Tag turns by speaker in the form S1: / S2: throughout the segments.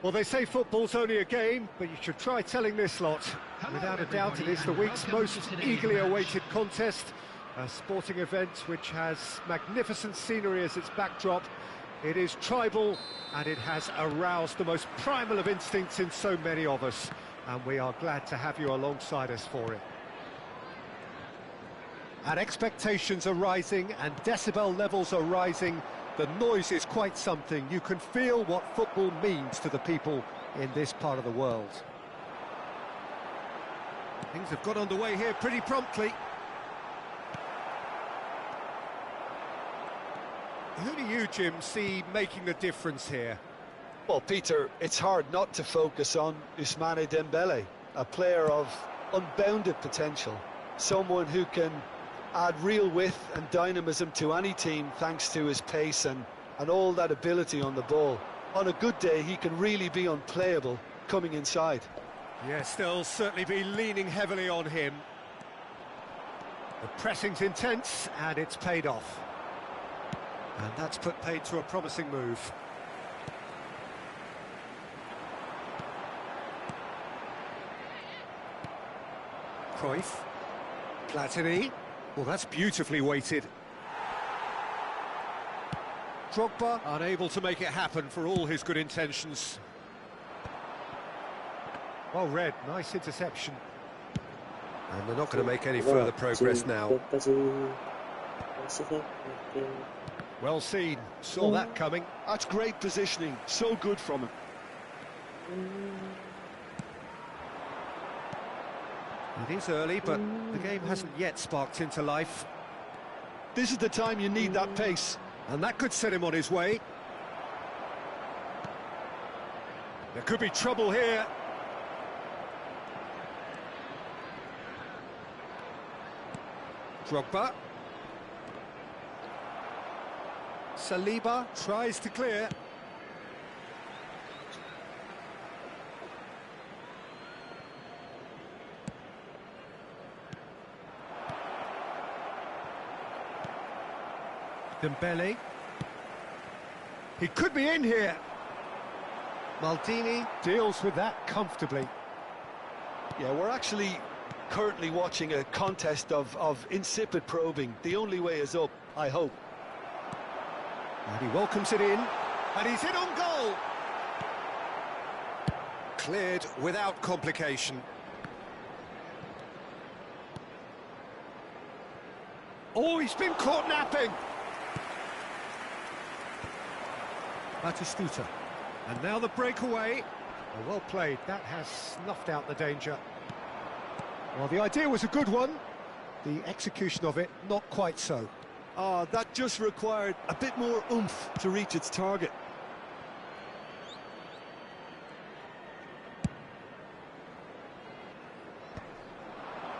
S1: Well, they say football's only a game, but you should try telling this lot. Without a doubt, it is the week's most eagerly awaited contest, a sporting event which has magnificent scenery as its backdrop. It is tribal, and it has aroused the most primal of instincts in so many of us, and we are glad to have you alongside us for it. And expectations are rising, and decibel levels are rising. The noise is quite something. You can feel what football means to the people in this part of the world. Things have got underway here pretty promptly. Who do you, Jim, see making the difference here?
S2: Well, Peter, it's hard not to focus on Ousmane Dembele, a player of unbounded potential, someone who can add real width and dynamism to any team thanks to his pace and all that ability on the ball. On a good day, he can really be unplayable coming inside.
S1: Yes, they'll certainly be leaning heavily on him. The pressing's intense, and it's paid off. And that's put paid to a promising move. Cruyff. Platini. Well, that's beautifully weighted. Drogba unable to make it happen for all his good intentions. Well read, nice interception. And they're not going to make any further progress now. Well seen, saw that coming.
S2: That's great positioning, so good from him.
S1: It is early, but the game hasn't yet sparked into life.
S2: This is the time you need that pace.
S1: And that could set him on his way. There could be trouble here. Drogba. Saliba tries to clear. Dembele. He could be in here. Maldini deals with that comfortably.
S2: Yeah, we're actually currently watching a contest of insipid probing. The only way is up, I hope.
S1: And he welcomes it in. And he's in on goal. Cleared without complication. Oh, he's been caught napping. Batistuta. And now the breakaway. Oh, well played. That has snuffed out the danger. Well, the idea was a good one. The execution of it, not quite so.
S2: That just required a bit more oomph to reach its target.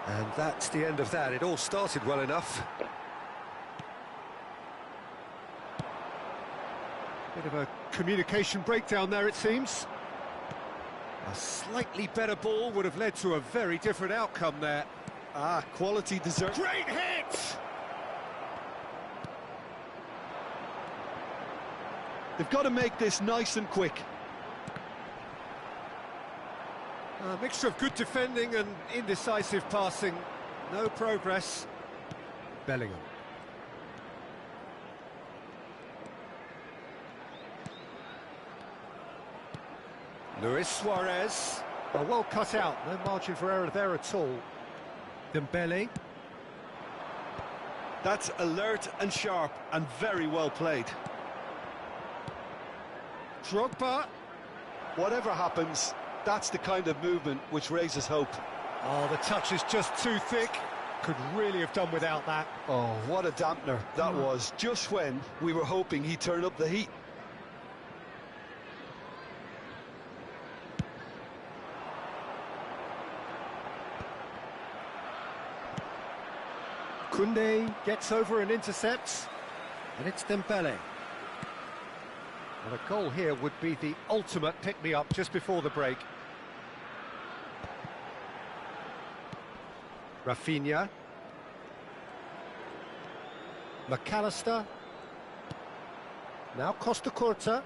S1: And that's the end of that. It all started well enough. Bit of a communication breakdown there, it seems. A slightly better ball would have led to a very different outcome there.
S2: Quality deserved.
S1: Great hit!
S2: They've got to make this nice and quick.
S1: A mixture of good defending and indecisive passing. No progress. Bellingham. Luis Suarez. Well cut out, no margin for error there at all. Dembele.
S2: That's alert and sharp and very well played.
S1: Drogba.
S2: Whatever happens, that's the kind of movement which raises hope.
S1: Oh, the touch is just too thick. Could really have done without that.
S2: Oh, what a dampener that was, just when we were hoping he'd turn up the heat.
S1: Koundé gets over and intercepts, and it's Dembele. Well, a goal here would be the ultimate pick-me-up just before the break. Rafinha. McAllister. Now Costa Curta.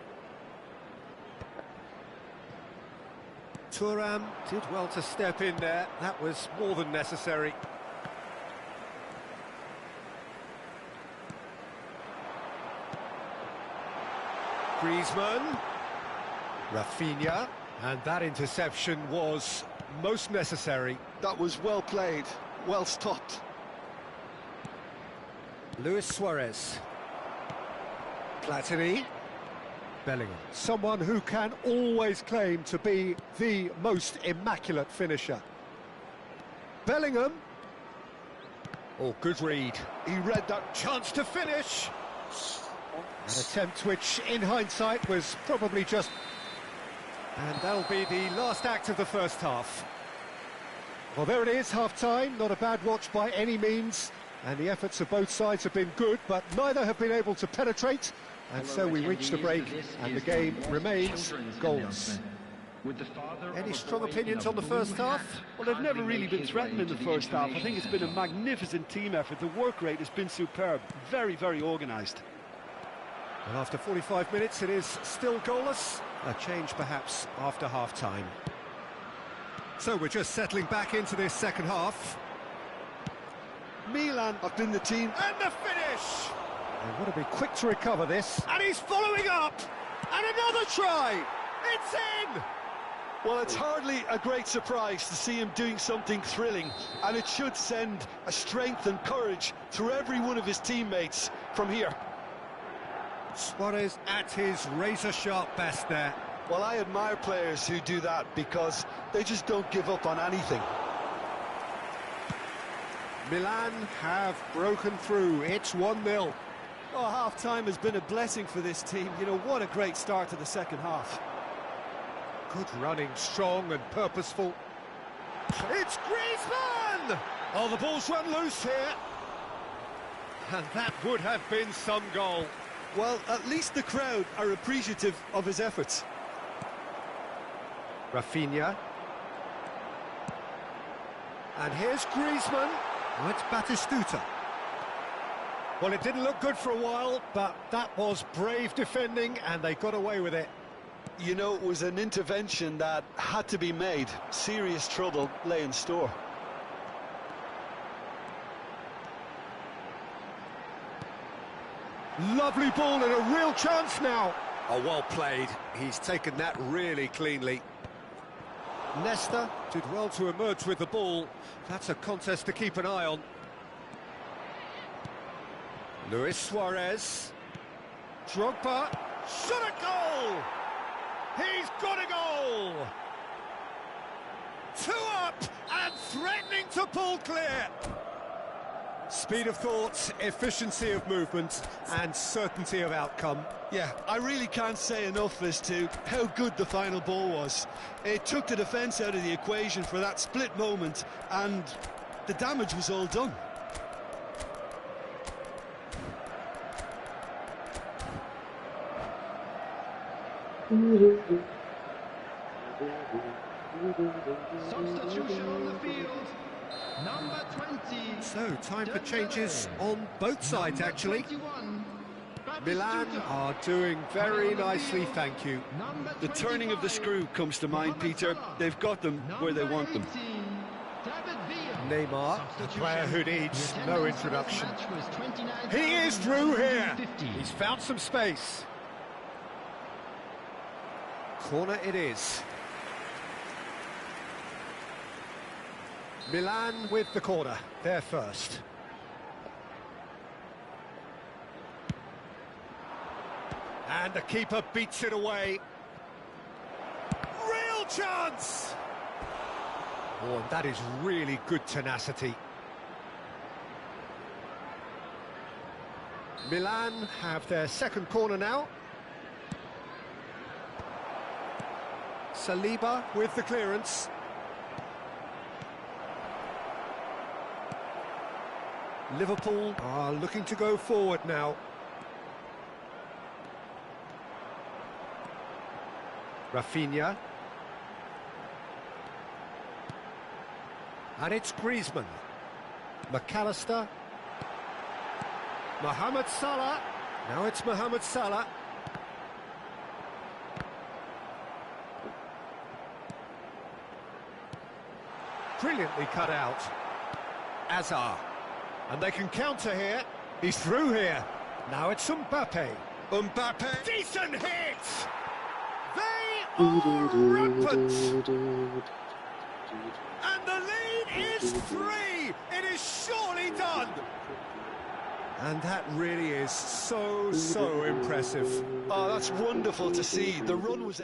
S1: Thuram did well to step in there. That was more than necessary. Griezmann. Rafinha. And that interception was most necessary.
S2: That was well played, well stopped.
S1: Luis Suarez. Platini. Bellingham. Someone who can always claim to be the most immaculate finisher. Bellingham. Oh, good read.
S2: He read that.
S1: Chance to finish. An attempt which, in hindsight, was probably just... And that'll be the last act of the first half. Well, there it is, half-time. Not a bad watch by any means. And the efforts of both sides have been good, but neither have been able to penetrate. And so we reach the break, and the game remains goalless. Any strong opinions on the first half?
S3: Well, they've never really been threatened in the first half. I think it's been a magnificent team effort. The work rate has been superb. Very, very organised.
S1: And after 45 minutes, it is still goalless. A change, perhaps, after half-time. So we're just settling back into this second half.
S2: Milan have been the team.
S1: And the finish! They want to be quick to recover this. And he's following up! And another try! It's in!
S2: Well, it's hardly a great surprise to see him doing something thrilling, and it should send a strength and courage through every one of his teammates from here.
S1: Suarez at his razor-sharp best there.
S2: Well, I admire players who do that because they just don't give up on anything.
S1: Milan have broken through. It's 1-0.
S3: Oh, half-time has been a blessing for this team. You know, what a great start to the second half.
S1: Good running, strong and purposeful. It's Griezmann! Oh, the ball's run loose here. And that would have been some goal.
S2: Well, at least the crowd are appreciative of his efforts.
S1: Rafinha. And here's Griezmann. Oh, it's Batistuta. Well, it didn't look good for a while, but that was brave defending, and they got away with it.
S2: You know, it was an intervention that had to be made. Serious trouble lay in store.
S1: Lovely ball and a real chance now. Oh, well played. He's taken that really cleanly. Nesta did well to emerge with the ball. That's a contest to keep an eye on. Luis Suarez. Drogba. Shot a goal! He's got a goal! 2 up and threatening to pull clear. Speed of thought, efficiency of movement, and certainty of outcome.
S2: Yeah, I really can't say enough as to how good the final ball was. It took the defence out of the equation for that split moment, and the damage was all done.
S4: Substitution on the field. Number 20.
S1: So, time for changes on both sides, actually. Milan are doing very nicely, thank you.
S2: The turning of the screw comes to mind, Peter. They've got them where they want them.
S1: Neymar, a player who needs no introduction. He is through here. He's found some space. Corner it is. Milan with the corner, they're first. And the keeper beats it away. Real chance! Oh, and that is really good tenacity. Milan have their second corner now. Saliba with the clearance. Liverpool are looking to go forward now. Rafinha. And it's Griezmann. McAllister. Mohamed Salah. Now it's Mohamed Salah. Brilliantly cut out. Azar. And they can counter here. He's through here. Now it's Mbappe. Mbappe. Decent hit! They are rampant! And the lead is 3! It is surely done! And that really is so impressive.
S2: Oh, that's wonderful to see. The run was...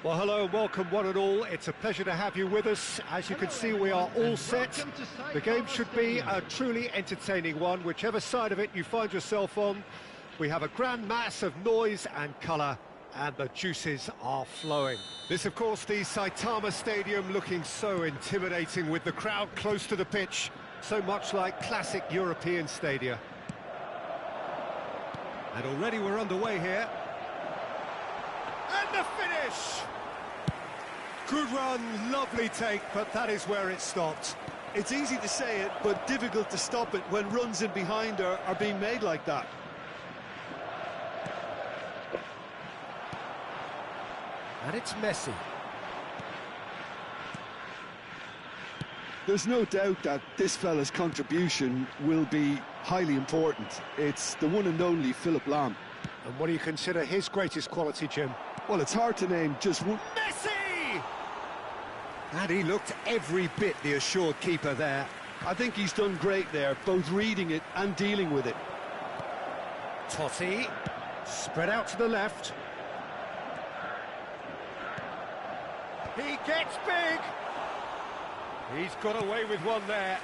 S1: Well, hello, welcome one and all. It's a pleasure to have you with us. As you can see, we are all set. The game should be a truly entertaining one, whichever side of it you find yourself on. We have a grand mass of noise and colour, and the juices are flowing. This, of course, the Saitama Stadium, looking so intimidating with the crowd close to the pitch, so much like classic European stadia. And already we're underway here. And the finish! Good run, lovely take, but that is where it stopped.
S2: It's easy to say it, but difficult to stop it when runs in behind are being made like that.
S1: And it's Messi.
S2: There's no doubt that this fella's contribution will be highly important. It's the one and only Philipp Lahm.
S1: And what do you consider his greatest quality, Jim?
S2: Well, it's hard to name just one.
S1: Messi! And he looked every bit the assured keeper there.
S2: I think he's done great there, both reading it and dealing with it.
S1: Totti, spread out to the left. He gets big! He's got away with one there.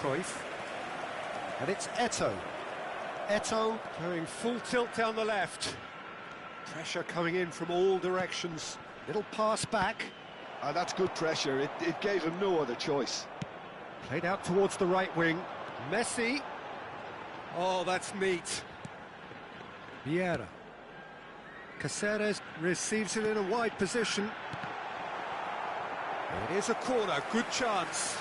S1: Cruyff. And it's Eto'o. Eto'o going full tilt down the left. Pressure coming in from all directions. Little pass back.
S2: That's good pressure. It gave him no other choice.
S1: Played out towards the right wing. Messi. Oh, that's neat. Vieira. Caceres receives it in a wide position. It is a corner, good chance.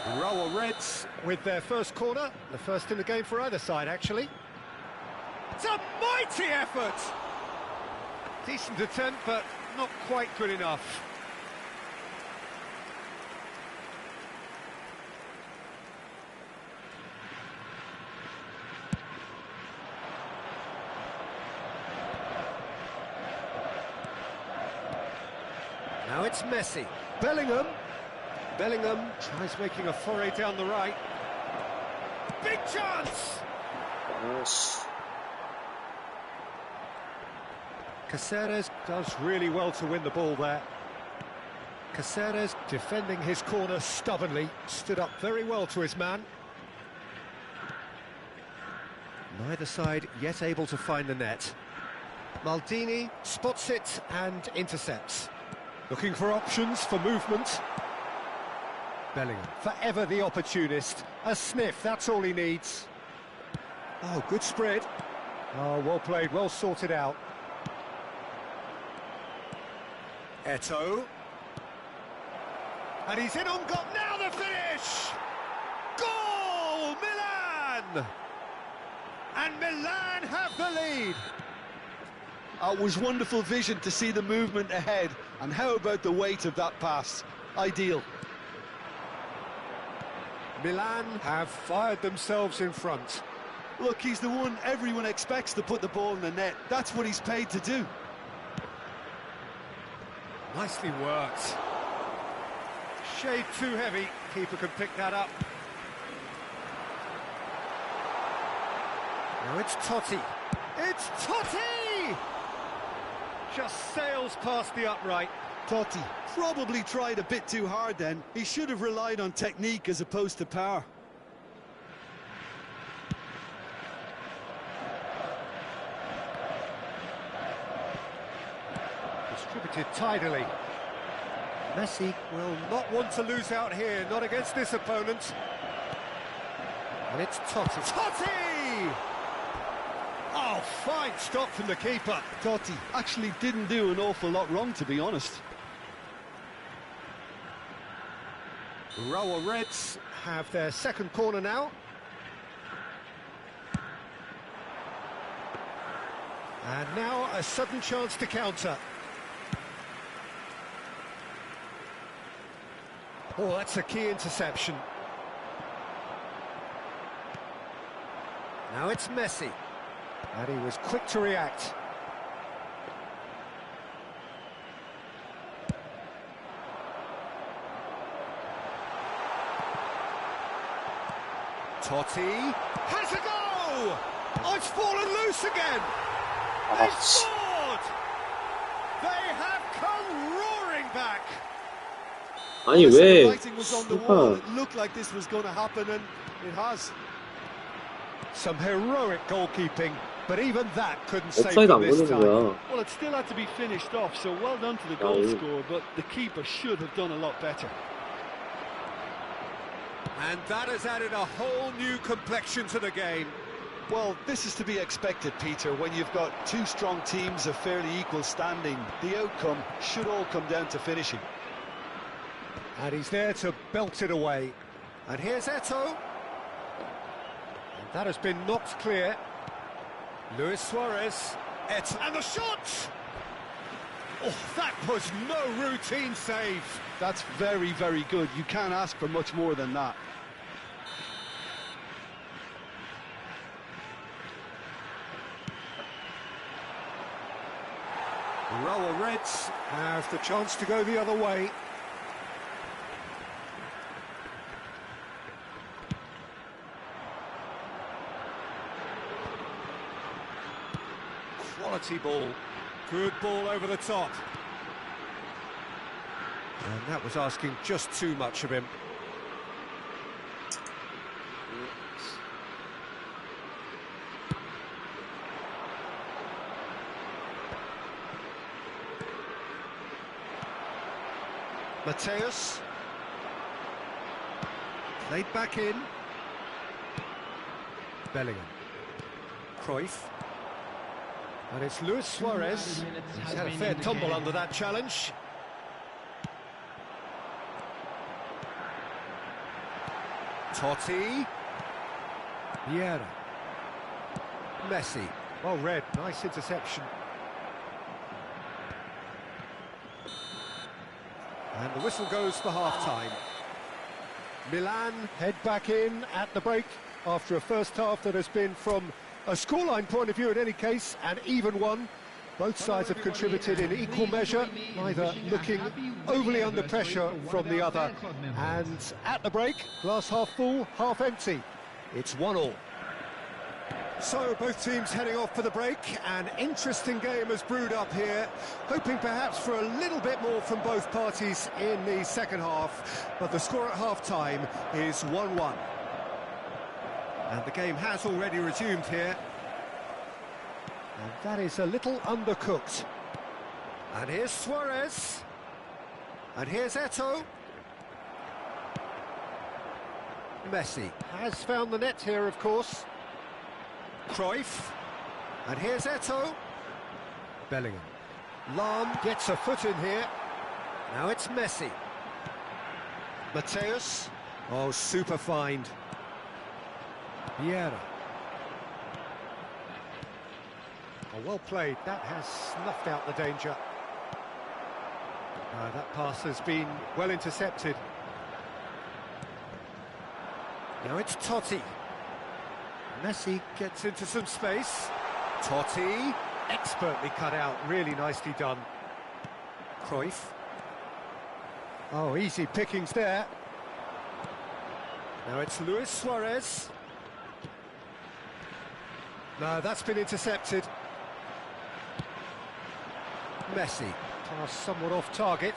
S1: Urawa Reds with their first corner, the first in the game for either side, actually. It's a mighty effort! Decent attempt, but not quite good enough. Now it's Messi. Bellingham tries making a foray down the right. Big chance!
S5: Yes.
S1: Caceres does really well to win the ball there. Caceres defending his corner stubbornly, stood up very well to his man. Neither side yet able to find the net. Maldini spots it and intercepts. Looking for options for movement. Bellingham, forever the opportunist. A sniff, that's all he needs. Oh, good spread. Oh, well played, well sorted out. Eto'o. And he's in on goal, now the finish! Goal! Milan! And Milan have the lead.
S2: It was wonderful vision to see the movement ahead, and how about the weight of that pass? Ideal.
S1: Milan have fired themselves in front.
S2: Look, he's the one everyone expects to put the ball in the net. That's what he's paid to do.
S1: Nicely worked. Shade too heavy, keeper can pick that up. Now it's Totti. It's Totti! Just sails past the upright.
S2: Totti probably tried a bit too hard then. He should have relied on technique as opposed to power.
S1: Distributed tidily. Messi will not want to lose out here, not against this opponent. And it's Totti. Totti! Oh, fine stop from the keeper.
S2: Totti actually didn't do an awful lot wrong, to be honest.
S1: Urawa Reds have their second corner now. And now a sudden chance to counter. Oh, that's a key interception. Now it's Messi. And he was quick to react. Totti has a go! Oh, it's fallen loose again! They've scored! They have come roaring back!
S5: 아니
S2: The
S5: 왜
S2: writing was on the wall. It looked like this was going to happen, and it has.
S1: Some heroic goalkeeping, but even that couldn't save
S5: 옵사이드
S1: them
S5: 안
S1: this
S5: 보내는
S1: time.
S5: 거야.
S3: Well, it still had to be finished off, so well done to the goal scorer, but the keeper should have done a lot better.
S1: And that has added a whole new complexion to the game.
S2: Well, this is to be expected, Peter. When you've got two strong teams of fairly equal standing, the outcome should all come down to finishing.
S1: And he's there to belt it away. And here's Eto'o. And that has been knocked clear. Luis Suarez. Eto'o. And the shot! Oh, that was no routine save.
S2: That's very, very good. You can't ask for much more than that.
S1: Urawa Reds have the chance to go the other way. Quality ball. Good ball over the top. And that was asking just too much of him. Mateus. Played back in. Bellingham. Cruyff. And it's Luis Suarez. He's had a fair tumble under that challenge. Totti. Vieira. Messi. Well read, nice interception. And the whistle goes for half-time. Milan head back in at the break after a first half that has been, from a scoreline point of view in any case, an even one. Both sides have contributed in equal measure, neither looking overly under pressure from the other. And at the break, glass half full, half empty. It's 1-1. So both teams heading off for the break. An interesting game has brewed up here, hoping perhaps for a little bit more from both parties in the second half, but the score at half-time is 1-1. And the game has already resumed here. And that is a little undercooked. And here's Suarez. And here's Eto'o. Messi has found the net here, of course. Cruyff. And here's Eto'o. Bellingham. Lahm gets a foot in here. Now it's Messi. Mateus. Oh, super find. Vieira. Oh, well played. That has snuffed out the danger. That pass has been well intercepted. Now it's Totti. Messi gets into some space. Totti, expertly cut out, really nicely done. Cruyff. Oh, easy pickings there. Now it's Luis Suarez. No, that's been intercepted. Messi, pass somewhat off target.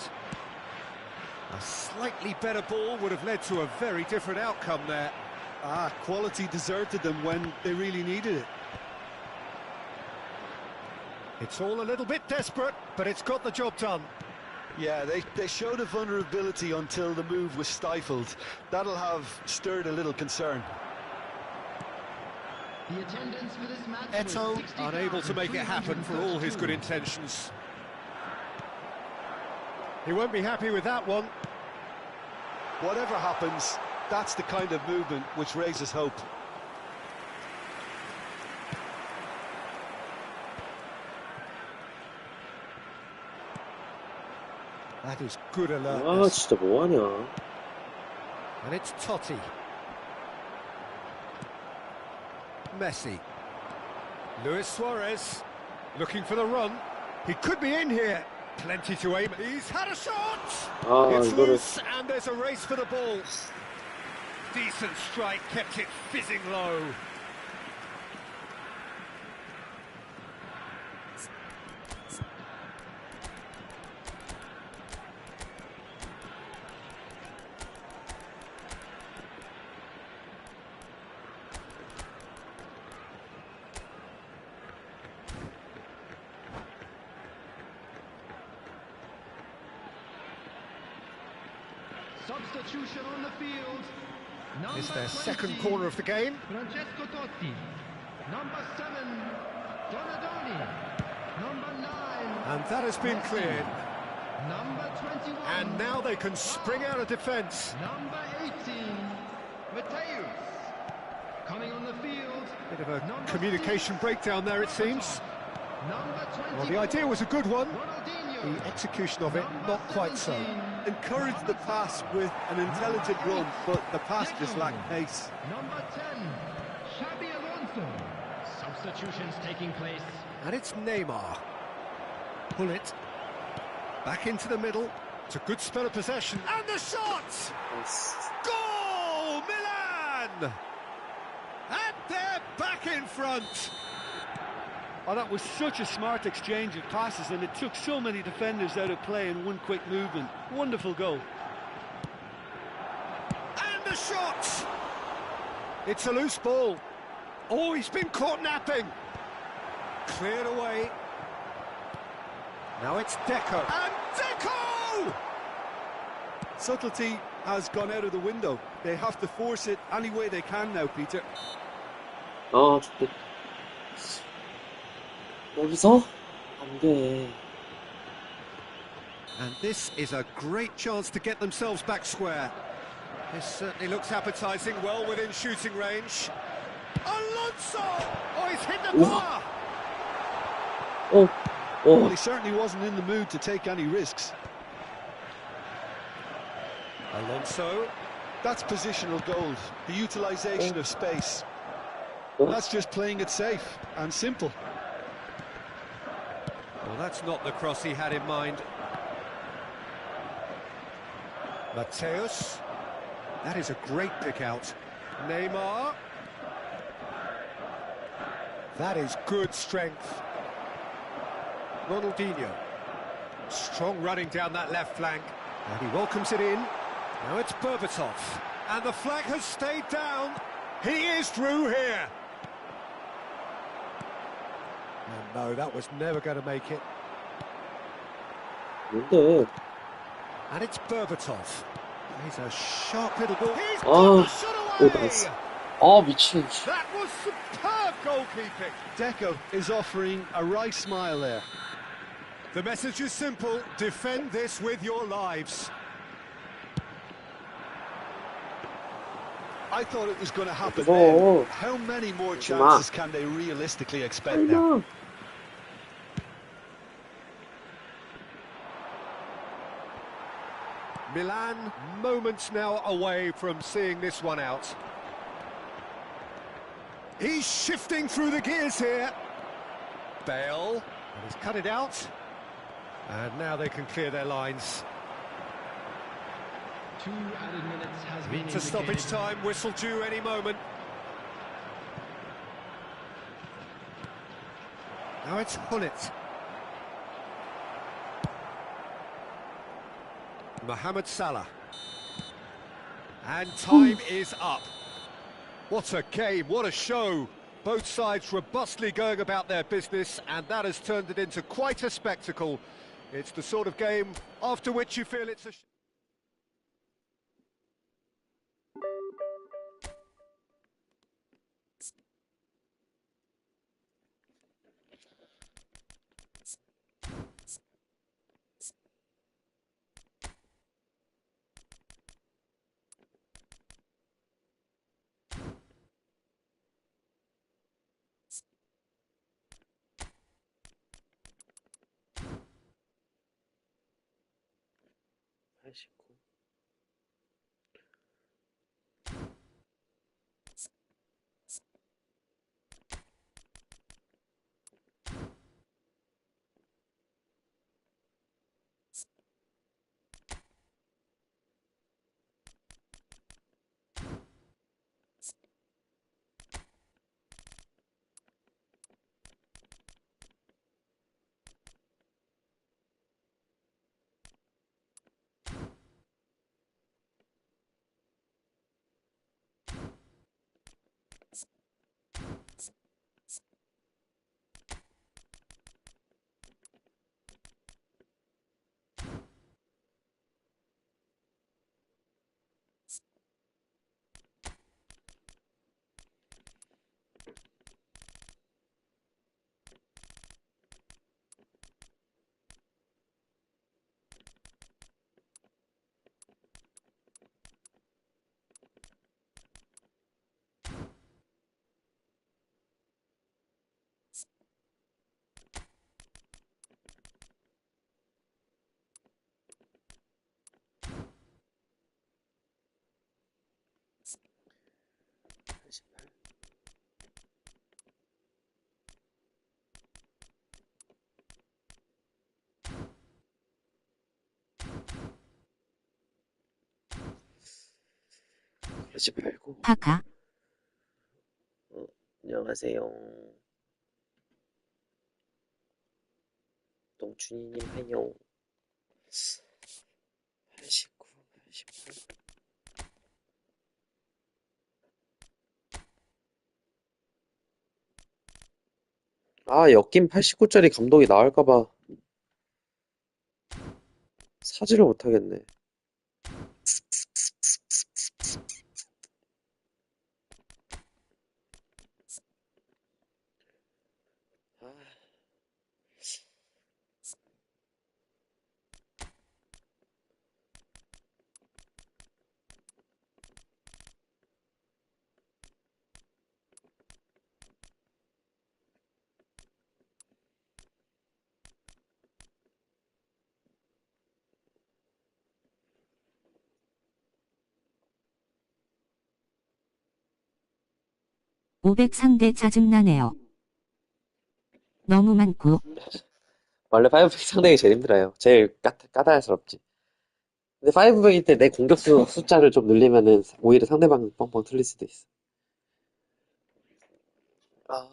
S1: A slightly better ball would have led to a very different outcome there.
S2: Quality deserted them when they really needed it.
S1: It's all a little bit desperate, but it's got the job done.
S2: Yeah, they showed a vulnerability until the move was stifled. That'll have stirred a little concern.
S4: The attendance for this match
S1: Eto'o unable to make it happen for all his good intentions. He won't be happy with that one.
S2: Whatever happens, that's the kind of movement which raises hope.
S1: That is good
S5: 아,
S1: alertness.
S5: 진짜 뭐하냐.
S1: And it's Totti. Messi. Luis Suarez looking for the run. He could be in here. Plenty to aim. He's had a shot. It's
S5: 이거를
S1: loose, and there's a race for the ball. Decent strike, kept it fizzing low.
S4: Substitution on the field.
S1: It's their
S4: 20,
S1: second corner of the game.
S4: Francesco Totti. Number 7, Donadoni. Number 9.
S1: And that has been
S4: Messi.
S1: cleared.
S4: Number 21.
S1: And now they can spring out of defence.
S4: Number 18, Mateus. Coming on the field.
S1: Bit of a
S4: Number
S1: communication
S4: 6,
S1: breakdown there, it seems.
S4: Number 20.
S1: Well, the idea was a good one.
S4: Ronaldinho.
S1: The execution of it, not quite so.
S2: Encouraged the pass with an intelligent run, but the pass just lacked pace.
S4: Number 10, Xabi Alonso. Substitutions taking place.
S1: And it's Neymar. Pull it. Back into the middle. It's a good spell of possession. And the shot! Goal! Milan! And they're back in front.
S3: Oh, that was such a smart exchange of passes, and it took so many defenders out of play in one quick movement. Wonderful goal.
S1: And the shot! It's a loose ball. Oh, he's been caught napping. Cleared away. Now it's Deco. And Deco!
S3: Subtlety has gone out of the window. They have to force it any way they can now, Peter.
S5: 아, 좋대. 여기서? 안 돼.
S1: And this is a great chance to get themselves back square. This certainly looks appetising, well within shooting range. Alonso! Oh, he's hit the bar!
S5: 어,
S2: Well,
S5: 어,
S2: he certainly wasn't in the mood to take any risks.
S1: Alonso.
S2: That's positional gold, the utilisation of space.
S5: 어?
S2: That's just playing it safe and simple.
S1: Well, that's not the cross he had in mind. Mateus. That is a great pick out. Neymar. That is good strength. Ronaldinho. Strong running down that left flank. And he welcomes it in. Now it's Berbatov. And the flag has stayed down. He is through here. And no, that was never going to make it.
S5: 뭔데?
S1: And it's Berbatov. He's a sharp little ball. He's got
S5: 아,
S1: the shot
S5: 오,
S1: away!
S5: 나이스. 아, 미친.
S1: That was superb goalkeeping.
S2: Deco is offering a right smile there.
S1: The message is simple. Defend this with your lives.
S2: I thought it was going to happen
S5: Oh.
S2: then. How many more
S5: Come on.
S2: chances can they realistically expect now?
S1: Milan, moments now away from seeing this one out. He's shifting through the gears here. Bale, and he's cut it out. And now they can clear their lines.
S4: 2 added minutes has been
S1: To stoppage
S4: indicated.
S1: time, whistle due any moment. Now it's Hullet. Mohamed Salah. And time is up. What a game, what a show. Both sides robustly going about their business, and that has turned it into quite a spectacle. It's the sort of game after which you feel it's a...
S5: 89. 그러지 말고.
S6: 하카.
S5: 안녕하세요. 동춘이님 하요. 89, 88. 아, 엮인 89짜리 감독이 나올까봐 사지를 못하겠네.
S6: (500) 상대 짜증나네요. 너무 많고.
S5: 원래 5백 상대가 제일 힘들어요. 제일 까다롭지. 근데 5백일 때 내 공격수 숫자를 좀 늘리면은 오히려 상대방 뻥뻥 틀릴 수도 있어. 아,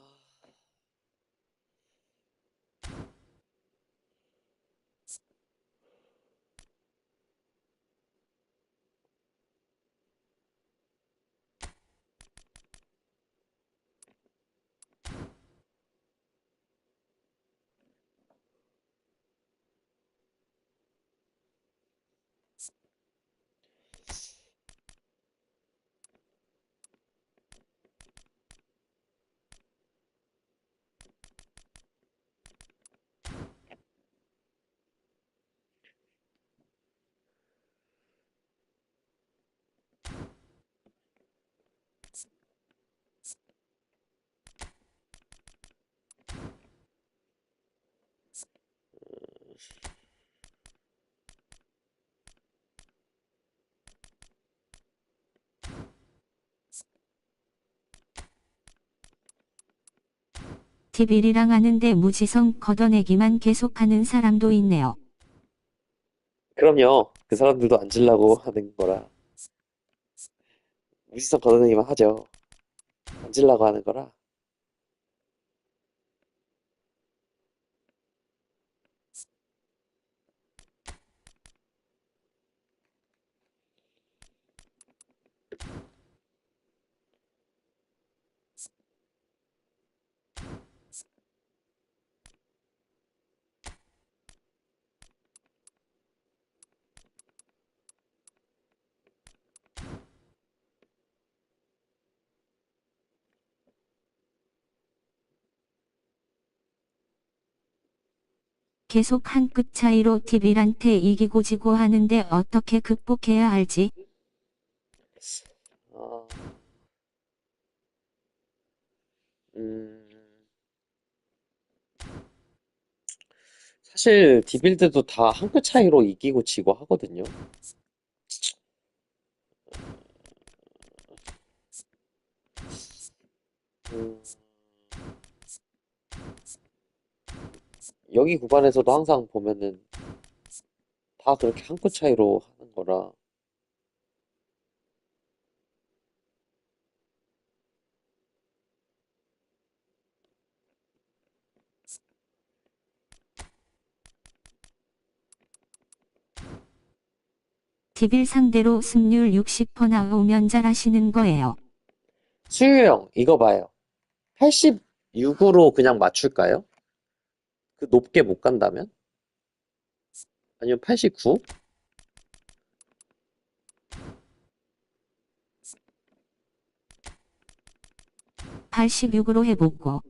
S6: T1이랑 하는데 무지성 걷어내기만 계속하는 사람도 있네요.
S5: 그럼요. 그 사람들도 앉으려고 하는 거라. 무지성 걷어내기만 하죠. 앉으려고 하는 거라.
S6: 계속 한 끗 차이로 T1한테 이기고 지고 하는데 어떻게 극복해야 할지.
S5: 어, 음, 사실 디빌드도 다 한 끗 차이로 이기고 지고 하거든요. 음, 여기 구간에서도 항상 보면은 다 그렇게 한 끗 차이로 하는 거라.
S6: T1 상대로 승률 60% 나오면 잘하시는 거예요.
S5: 수유 형, 이거 봐요. 86으로 그냥 맞출까요? 그 높게 못 간다면? 아니면 89?
S6: 86으로 해보고.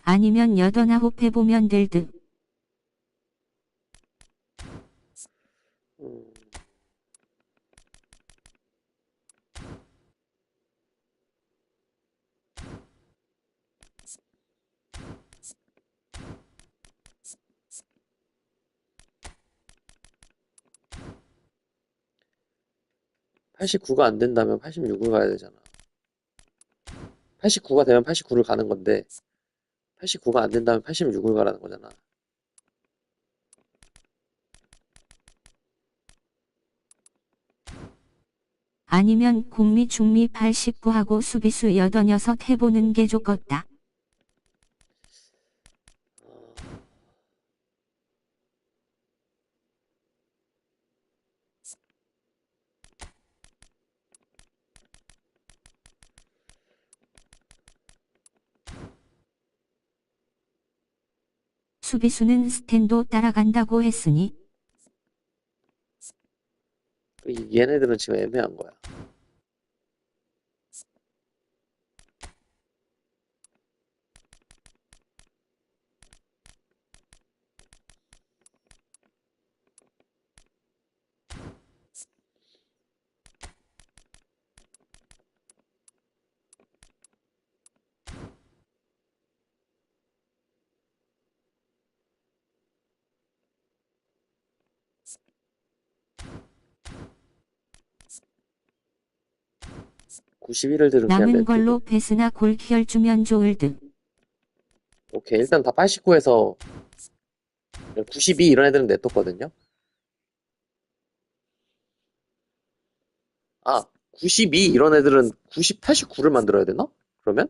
S6: 아니면 8-9 해보면 될 듯.
S5: 음, 89가 안 된다면 86을 가야 되잖아. 89가 되면 89를 가는 건데 89가 안 된다면 86을 가라는 거잖아.
S6: 아니면 공미 중미 89하고 수비수 8-6 해보는 게 좋겠다. 수비수는 스탠도 따라간다고 했으니
S5: 얘네들은 지금 애매한 거야. (91을) 들은 그냥
S6: 남은
S5: 냅두고.
S6: 걸로 패스나 골 키워주면 좋을 듯.
S5: 오케이, 일단 다 89에서 92 이런 애들은 냅뒀거든요. 아, 92 이런 애들은 89를 만들어야 되나? 그러면?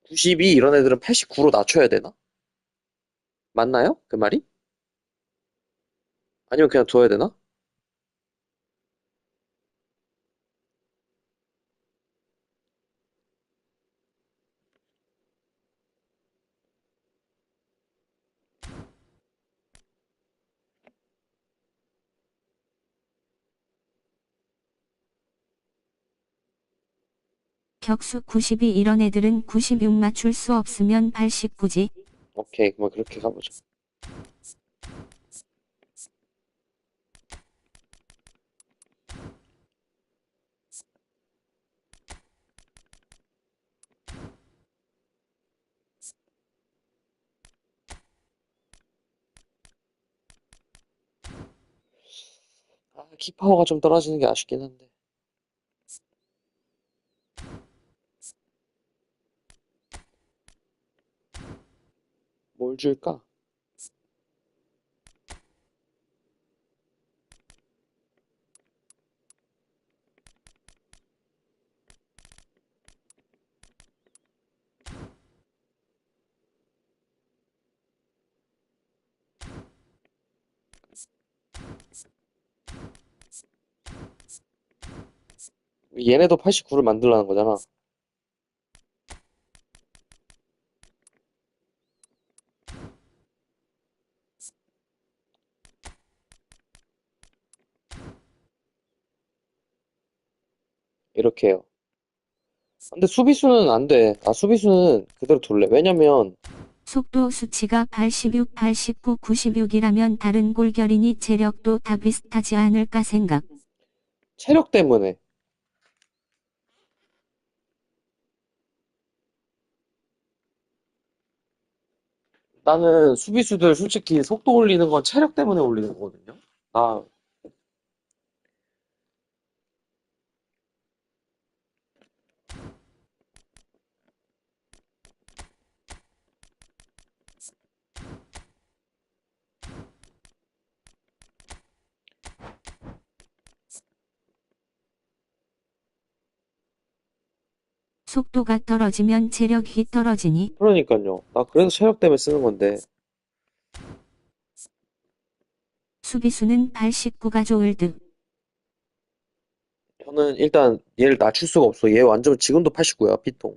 S5: 92 이런 애들은 89로 낮춰야 되나? 맞나요? 그 말이? 아니면 그냥 둬야 되나?
S6: 격수 92 이런 애들은 96 맞출 수 없으면 89지.
S5: 오케이, 그럼 그렇게 가보자. 아, 키파워가 좀 떨어지는 게 아쉽긴 한데. 뭘 줄까? 얘네도 89를 만들라는 거잖아. 이렇게 해요. 근데 수비수는 안 돼. 아, 수비수는 그대로 둘래. 왜냐면
S6: 속도 수치가 86, 89, 96이라면 다른 골결이니 체력도 다 비슷하지 않을까 생각.
S5: 체력 때문에. 나는 수비수들 솔직히 속도 올리는 건 체력 때문에 올리는 거거든요. 나
S6: 속도가 떨어지면 체력이 떨어지니
S5: 그러니까요. 나 그래서 체력 때문에 쓰는 건데.
S6: 수비수는 89가 좋을 듯.
S5: 저는 일단 얘를 낮출 수가 없어. 얘 완전 지금도 89야, 피통.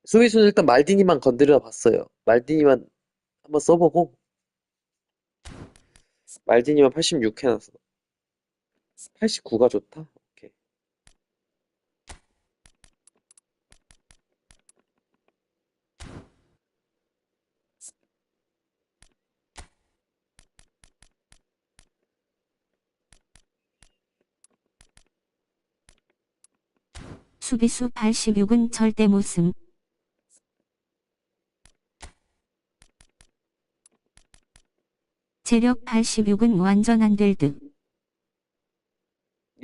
S5: 수비수는 일단 말디니만 건드려 봤어요. 말디니만 한번 써보고 말디니만 86 해놨어. 89가 좋다? 오케이.
S6: 수비수 86은 절대 못 씀. 체력 86은 완전 안 될 듯.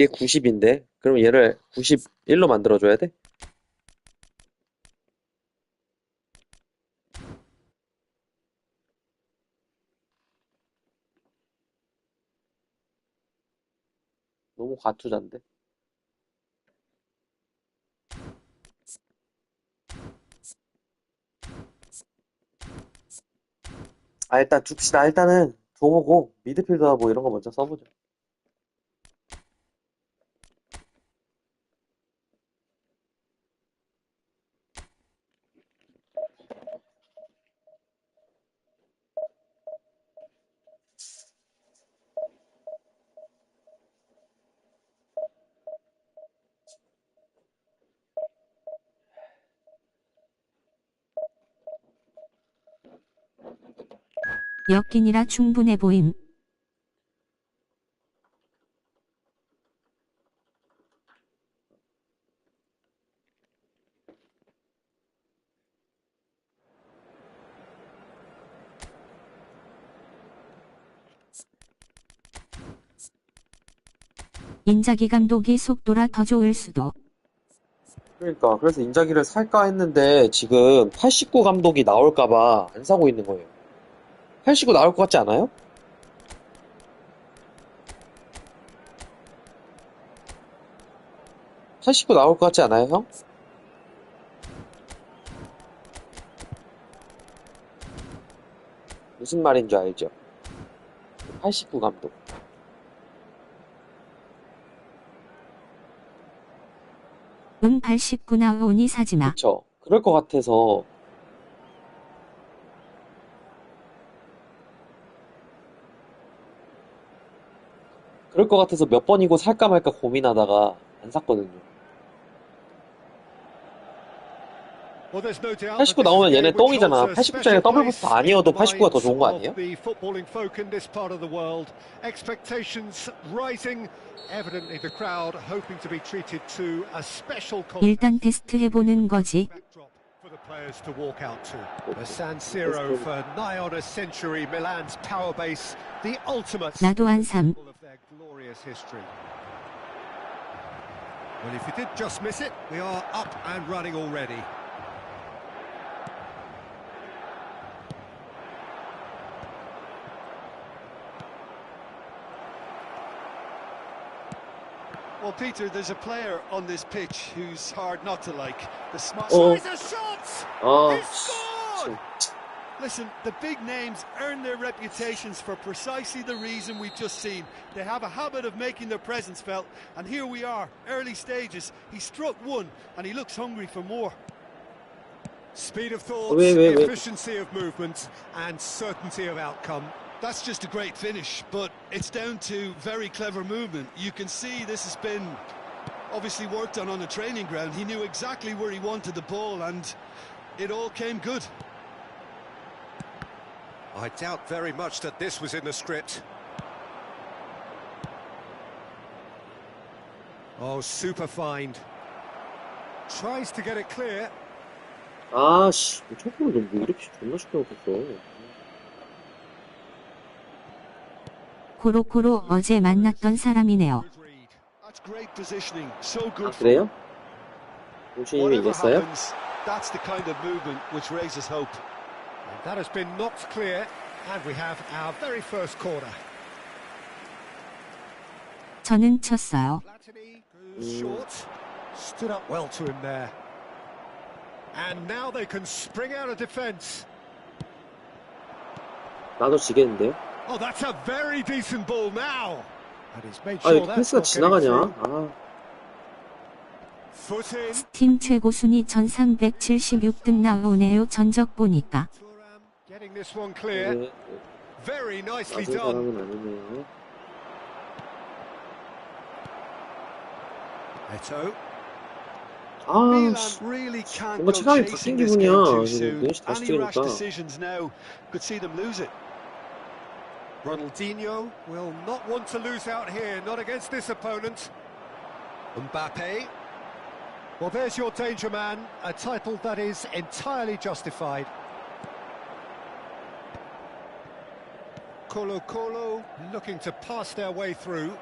S5: 얘 90인데? 그럼 얘를 91로 만들어줘야 돼? 너무 과투자인데? 아, 일단 줍시다. 일단은 줘보고 미드필더 뭐 이런 거 먼저 써보자.
S6: 역긴이라 충분해 보임. 인자기 감독이 속도라 더 좋을 수도.
S5: 그러니까 그래서 인자기를 살까 했는데 지금 89 감독이 나올까봐 안 사고 있는 거예요. 89 나올 것 같지 않아요? (89) 나올 것 같지 않아요, 형? 무슨 말인 줄 알죠? 89 감독.
S6: 응 89 나오니 사지마.
S5: 그쵸. 그럴 것 같아서. 그럴 것 같아서 몇 번이고 살까 말까 고민하다가 안 샀거든요. 89 나오면 얘네 똥이잖아. 89짜리가 더블부스터 아니어도 89가 더 좋은 거 아니에요?
S6: 일단 테스트 해보는 거지. 나도 안 삼.
S1: Well, if you did just miss it, we are up and running already.
S3: Well, Peter, there's a player on this pitch who's hard not to like. The smart.
S5: Oh.
S3: He's a shot! He scored! Listen, the big names earn their reputations for precisely the reason we've just seen. They have a habit of making their presence felt, and here we are, early stages. He struck one, and he looks hungry for more.
S1: Speed of thought, efficiency of movement, and certainty of outcome.
S3: That's just a great finish, but it's down to very clever movement. You can see this has been obviously worked on the training ground. He knew exactly where he wanted the ball, and it all came good.
S1: I doubt very much that this was in the script. Oh, super find. Tries to get it clear.
S5: 아, 씨. 초코를 뭐 이렇게 존나 쉽게 먹었어.
S6: 코로코로 어제 만났던 사람이네요.
S5: 아, 그래요? 공신님이 이겼어요?
S3: That's the kind of movement which raises hope.
S1: That has been knocked clear, and we have our very first corner.
S6: 저는 쳤어요.
S1: Short, stood up well to him there. And now they can spring out of defence.
S5: 나도 지겠는데요?
S1: Oh, that's a very decent ball now. And he's made
S5: 아,
S1: sure
S5: 이렇게
S1: that's
S5: 패스가
S1: not getting
S5: 지나가냐?
S1: through.
S5: 아,
S1: Foot in.
S6: 팀 최고 순위 1376등 나오네요. 전적 보니까.
S1: Getting this one clear.
S5: 네.
S1: Very nicely
S5: 낮은
S1: done.
S5: 사람은 아니네요.
S1: Eto.
S5: 아,
S3: Milan
S5: 씨.
S3: really can't
S5: 뭔가
S3: go
S5: 체감이
S3: chasing
S5: 바뀐
S3: this
S5: 기분이야.
S3: game too
S5: 지금
S3: soon.
S5: 눈이 다시
S3: Any rash
S5: 뜨니까.
S3: decisions now could see them lose it.
S1: Ronaldinho will not want to lose out here, not against this opponent. Mbappe. Well, there's your danger man, a title that is entirely justified. Colo looking to pass their way through.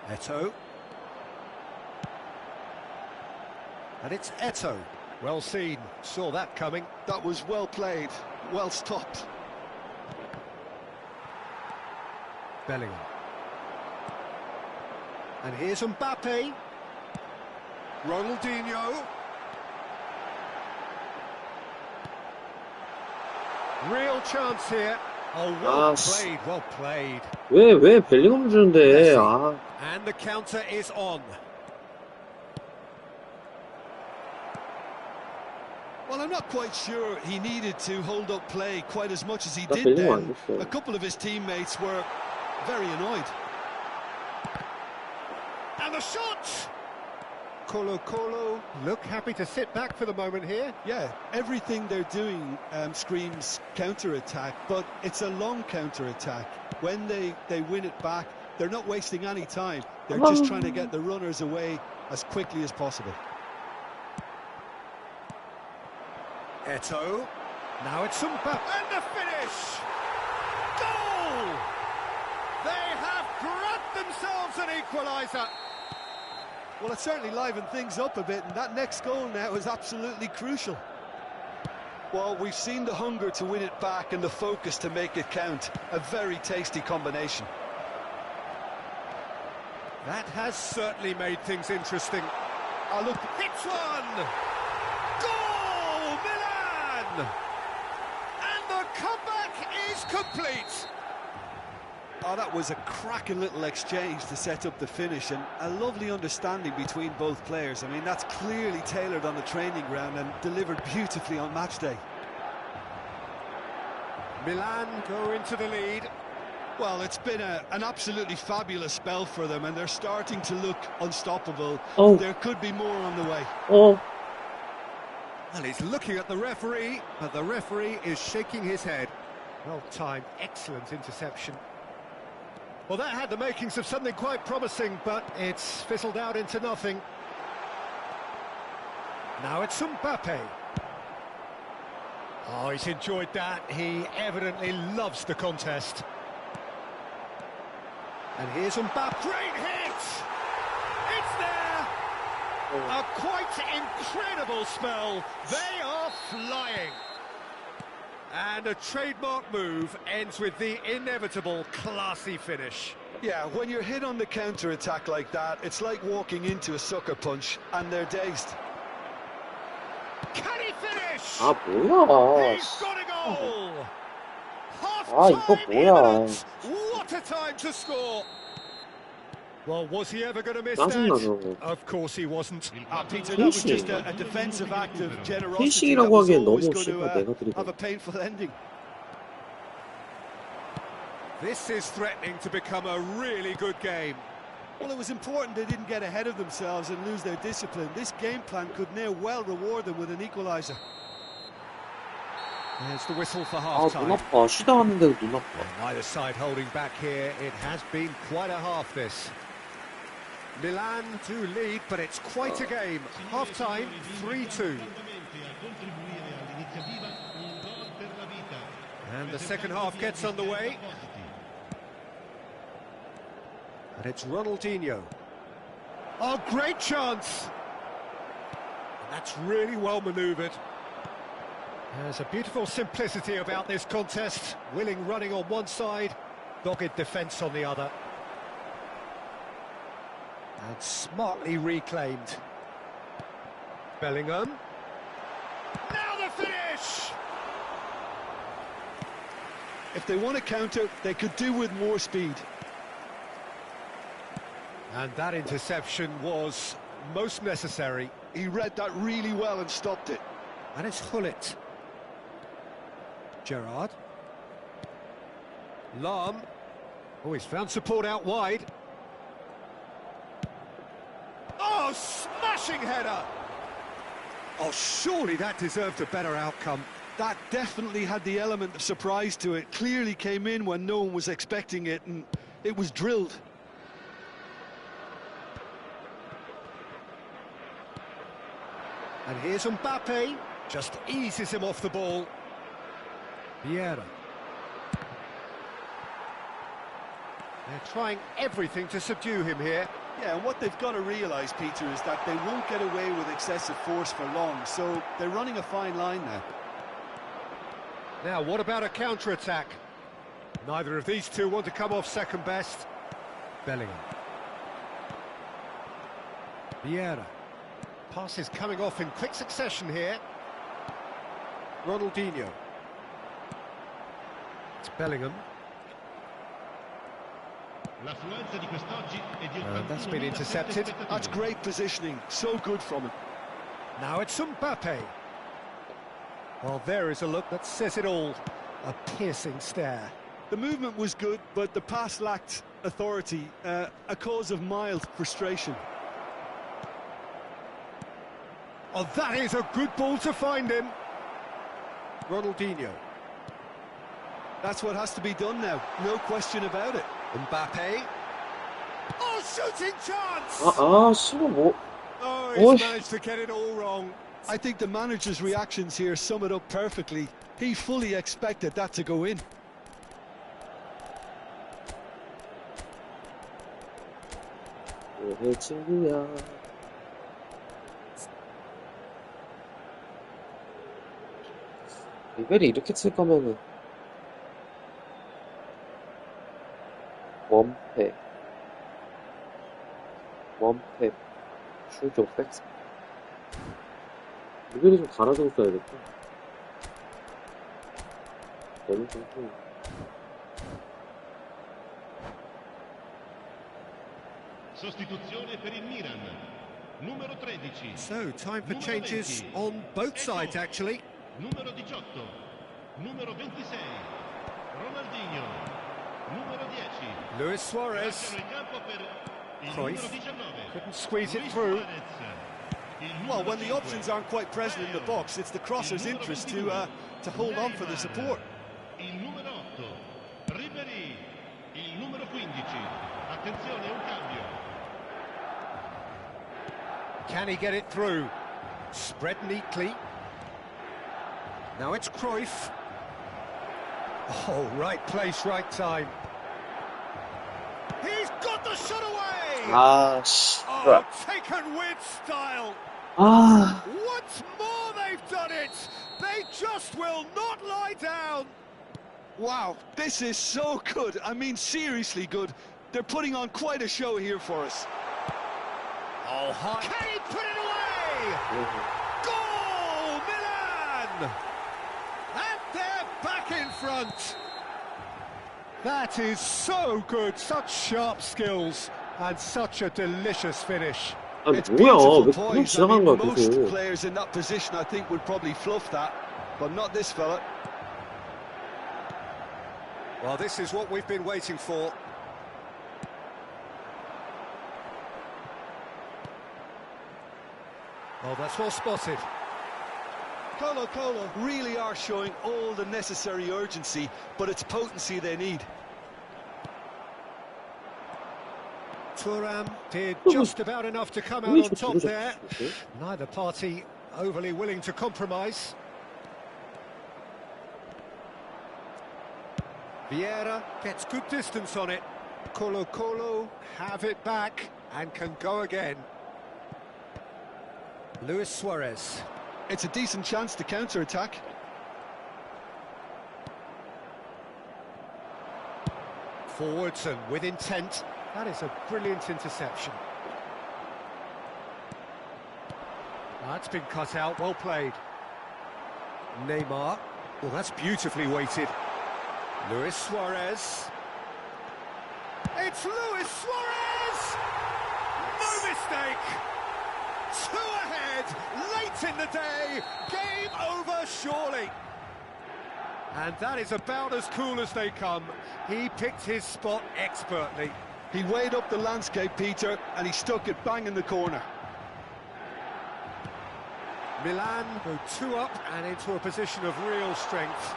S1: Eto. And it's Eto. Well seen, saw that coming.
S3: That was well played, well stopped.
S1: Bellingham. And here's Mbappe. Ronaldinho. Real chance here. Oh, well played, well played.
S5: 왜 벨링엄 주는데, 아.
S1: And the counter is on.
S3: Well, I'm not quite sure he needed to hold up play quite as much as he
S5: 나
S3: did
S5: 벨링엄 안
S3: then.
S5: 줬어.
S3: A couple of his teammates were very annoyed.
S1: And the shot! Colo look happy to sit back for the moment here.
S3: Yeah, everything they're doing screams counter-attack, but it's a long counter-attack. When they win it back, they're not wasting any time. They're just trying to get the runners away as quickly as possible.
S1: Eto'o. Now it's Mbappe. And the finish! Goal! They have grabbed themselves an equaliser.
S3: Well, it certainly livened things up a bit, and that next goal now is absolutely crucial.
S2: Well, we've seen the hunger to win it back and the focus to make it count. A very tasty combination.
S1: That has certainly made things interesting.
S2: Look,
S1: Hits one! Goal! Milan! And the comeback is complete.
S3: Oh, that was a cracking little exchange to set up the finish, and a lovely understanding between both players. I mean, that's clearly tailored on the training ground and delivered beautifully on match day.
S1: Milan go into the lead.
S3: Well, it's been an absolutely fabulous spell for them, and they're starting to look unstoppable.
S5: Oh.
S3: There could be more on the way.
S5: Oh,
S1: Well, he's looking at the referee, but the referee is shaking his head. Well timed, excellent interception. Well, that had the makings of something quite promising, but it's fizzled out into nothing. Now it's Mbappe. Oh, he's enjoyed that. He evidently loves the contest. And here's Mbappe. Great hit! It's there! A quite incredible spell. They are flying. And a trademark move ends with the inevitable classy finish.
S2: yeah, when you're hit on the counter-attack like that, it's like walking into a sucker punch, and they're dazed.
S1: Can he finish?
S5: 아 뭐야?
S1: He's got a goal.
S5: 아 이거
S1: Half-time
S5: 뭐야?
S1: imminent. What a time to score. Well, was he ever going to miss
S5: 짜증나
S1: that?
S5: 저거.
S1: Of course he wasn't.
S3: Peter, that was just a defensive act of generosity that
S5: 펜싱이라고
S3: was
S5: 하기엔
S3: always
S5: 너무
S3: going
S5: 씨발
S3: to
S5: 내가 드리고.
S3: have a painful ending.
S1: This is threatening to become a really good game.
S3: Well, it was important they didn't get ahead of themselves and lose their discipline. This game plan could now well reward them with an equaliser.
S1: There's the whistle for
S5: 아 눈
S1: half-time.
S5: 아파. 쉬다 왔는데도 눈 아파.
S1: Neither side holding back here. It has been quite a half, this. Milan do lead, but it's quite a game. Half-time, 3-2. And the second half gets underway. And it's Ronaldinho. Oh, great chance! And that's really well manoeuvred. There's a beautiful simplicity about this contest. Willing running on one side, dogged defence on the other. And smartly reclaimed. Bellingham. Now the finish!
S3: If they want to counter, they could do with more speed.
S1: And that interception was most necessary.
S3: He read that really well and stopped it.
S1: And it's Hullet. Gerrard. Lahm. Oh, he's found support out wide. Oh, smashing header! Oh, surely that deserved a better outcome.
S3: That definitely had the element of surprise to it. Clearly came in when no one was expecting it, and it was drilled.
S1: And here's Mbappe. Just eases him off the ball. Vieira. They're trying everything to subdue him here.
S3: Yeah, and what they've got to realise, Peter, is that they won't get away with excessive force for long, so they're running a fine line now.
S1: Now, what about a counter-attack? Neither of these two want to come off second best. Bellingham. Vieira. Passes coming off in quick succession here. Ronaldinho. It's Bellingham. And that's been intercepted.
S3: That's great positioning, so good from him.
S1: Now it's Mbappe. Well, there is a look that says it all. A piercing stare.
S3: The movement was good, but the pass lacked authority, a cause of mild frustration.
S1: Oh, that is a good ball to find him. Ronaldinho.
S3: That's what has to be done now, no question about it.
S1: Mbappe. Oh, shooting chance!
S5: 씨발 뭐.
S1: Oh,
S5: Oy.
S1: he's managed to get it all wrong.
S3: I think the manager's reactions here sum it up perfectly. He fully expected that to go in.
S5: 왜 친구야. 리벨이 이렇게 칠 거면은 원패 슈죠 백스 리벨이 좀 갈아주고 써야겠다. 너무 좀
S4: Sostituzione per il Milan. Numero 13.
S1: So, time for changes on both sides, actually.
S4: Numero 18. Numero 26. Ronaldinho. Numero 10.
S1: Luis Suarez.
S4: Lasciano il campo per il
S1: Cruyff.
S4: numero 19.
S1: Couldn't squeeze it
S4: Luis
S1: through.
S4: Suarez. Il
S3: Well,
S4: numero
S3: when the
S4: 5.
S3: options aren't quite present in the box, it's the crosser's interest to hold on for the support.
S4: Il numero 8. Ribéry. Il numero 15. Attenzione, un cambio.
S1: Can he get it through? Spread neatly. Now it's Cruyff. Oh, right place, right time. He's got the shot away! Oh, taken with style. Once more they've done it. They just will not lie down.
S3: Wow, this is so good. I mean, seriously good. They're putting on quite a show here for us.
S1: Oh, high. Can he put it away? Goal, Milan! And they're back in front. That is so good. Such sharp skills and such a delicious finish.
S3: It's
S5: 뭐야,
S3: beautiful
S5: 왜
S3: poise.
S5: 지나간 거야,
S3: most
S5: 계속.
S3: players in that position, I think, would probably fluff that, but not this fella.
S1: Well, this is what we've been waiting for. Oh, that's well spotted.
S3: Colo really are showing all the necessary urgency, but it's potency they need.
S1: Thuram did just about enough to come out on top there. Neither party overly willing to compromise. Vieira gets good distance on it. Colo have it back and can go again. Luis Suarez.
S3: It's a decent chance to counter-attack.
S1: Forwards and with intent. That is a brilliant interception. That's been cut out, well played. Neymar. Well, that's beautifully weighted. Luis Suarez. It's Luis Suarez! No mistake! 2 ahead, late in the day, game over surely. And that is about as cool as they come. He picked his spot expertly.
S3: He weighed up the landscape, Peter, and he stuck it bang in the corner.
S1: Milan go 2 up and into a position of real strength.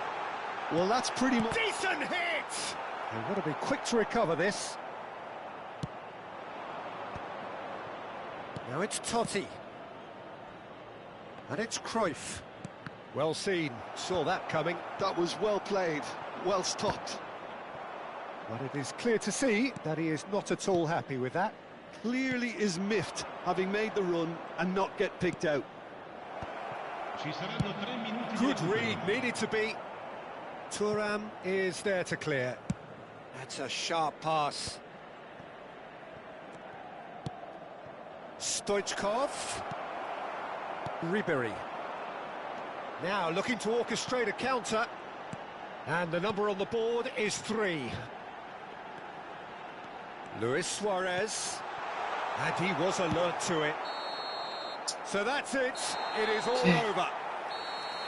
S3: Well, that's pretty much...
S1: Decent hit! They've got to be quick to recover this. Now it's Totti. And it's Cruyff. Well seen, saw that coming.
S3: That was well played, well stopped.
S1: But it is clear to see that he is not at all happy with that.
S3: Clearly is miffed, having made the run and not get picked out.
S4: Ci saranno 3 minuti.
S1: Good read, needed to be. Thuram is there to clear. That's a sharp pass. Stoichkov. Ribéry. Now looking to orchestrate a counter. And the number on the board is 3. Luis Suarez. And he was alert to it. So that's it. It is all over.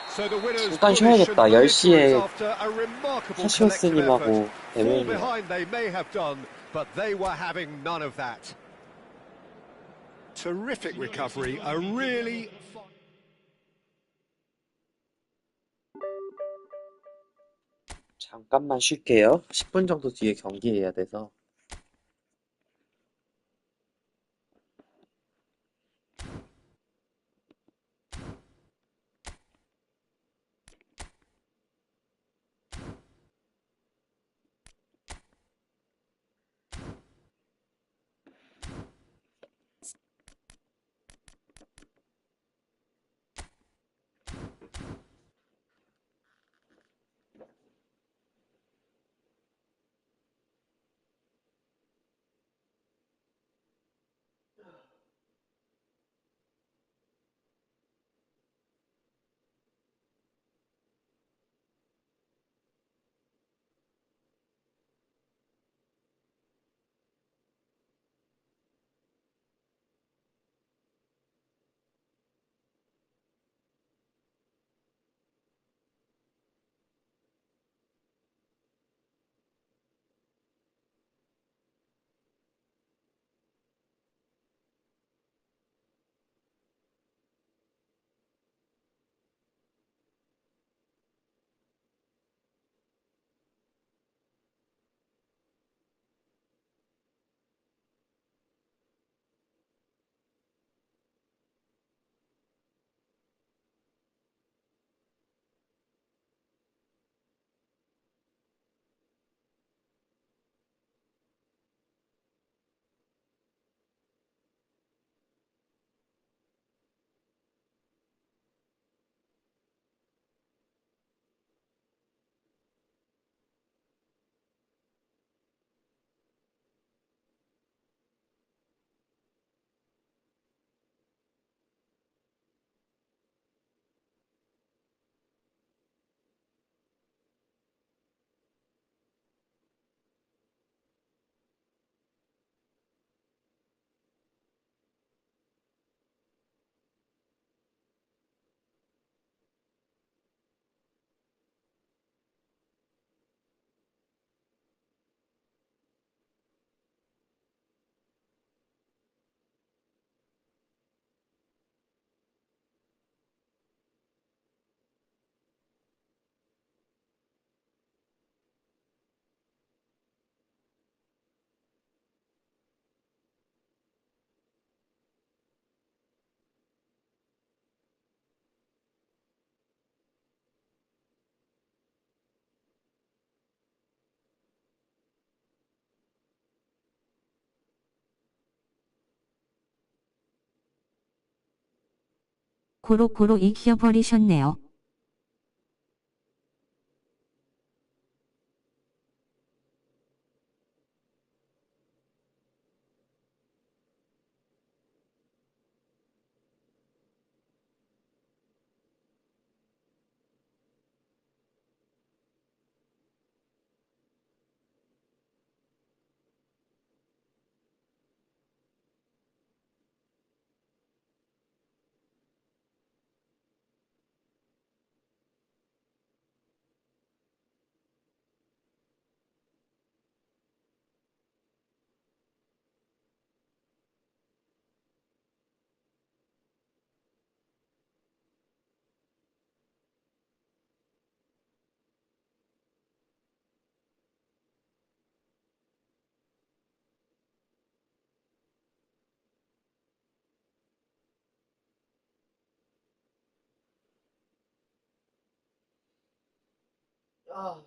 S1: So the winners
S5: 잠깐 쉬어야겠다. 10시에
S1: after a remarkable
S5: 카시오스님하고
S1: collective effort. Fall
S5: 대면이에요.
S1: behind they may have done, but they were having none of that. Terrific recovery, a really
S5: 잠깐만 쉴게요. 10분 정도 뒤에 경기해야 돼서.
S6: 고로고로 익혀버리셨네요.
S5: 아,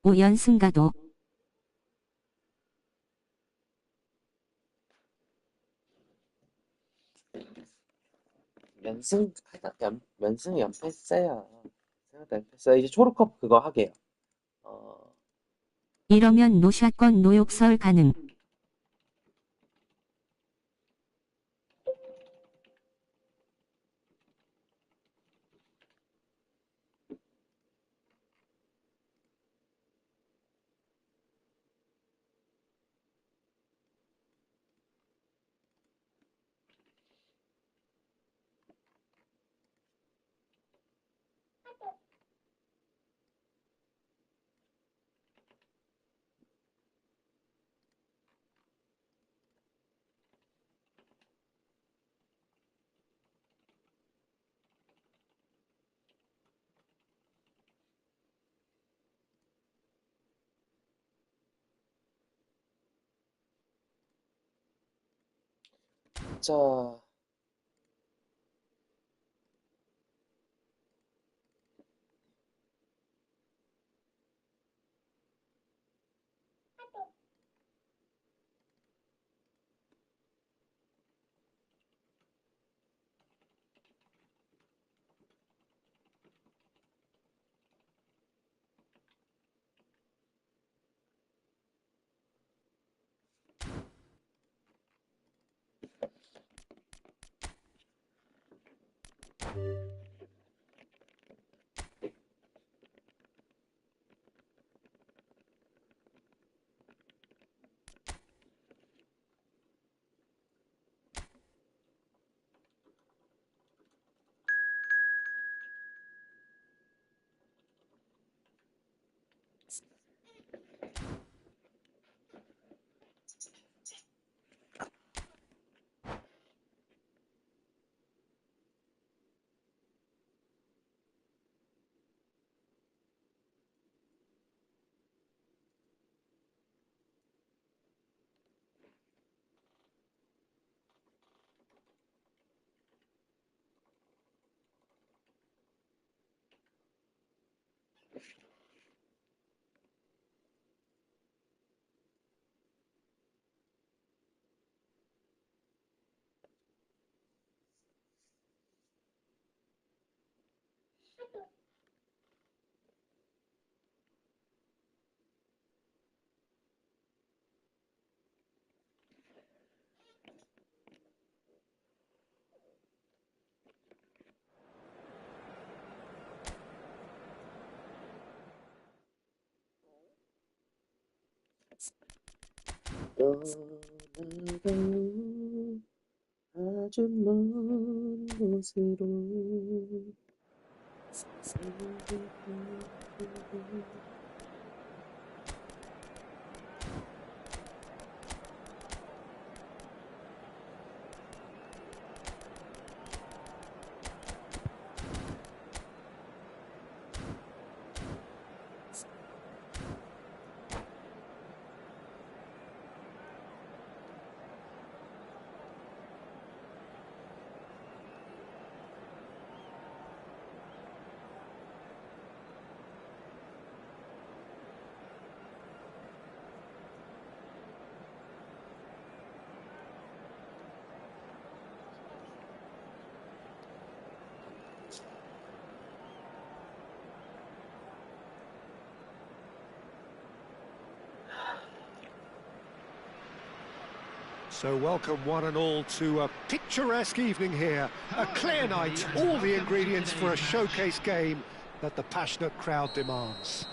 S6: 5연승가도
S5: 연승 연패했어요. 생각보다 연패했어요. 이제 초록컵 그거 하게요.
S6: 이러면 노샷건 노욕설 가능.
S5: 자, 떠나가요 아주 먼 곳으로
S1: So welcome one and all to a picturesque evening here. A clear night, all the ingredients for a showcase game that the passionate crowd demands.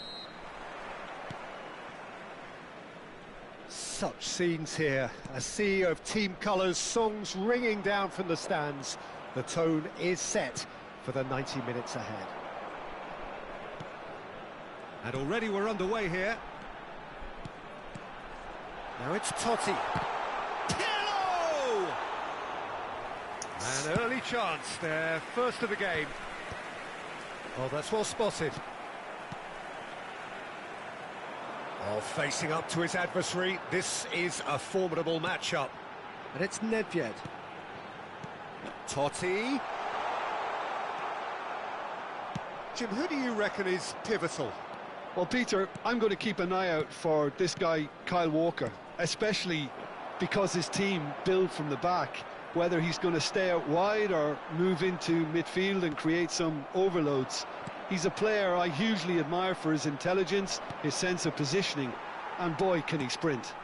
S1: Such scenes here, a sea of team colours, songs ringing down from the stands. The tone is set for the 90 minutes ahead. And already we're underway here. Now it's Totti. An early chance there, first of the game. Oh, that's well spotted. Oh, facing up to his adversary, this is a formidable matchup. And it's Nedved. Totti. Jim, who do you reckon is pivotal?
S2: Well, Peter, I'm going to keep an eye out for this guy, Kyle Walker, especially because his team build from the back. Whether he's going to stay out wide or move into midfield and create some overloads. He's a player I hugely admire for his intelligence, his sense of positioning, and boy, can he sprint.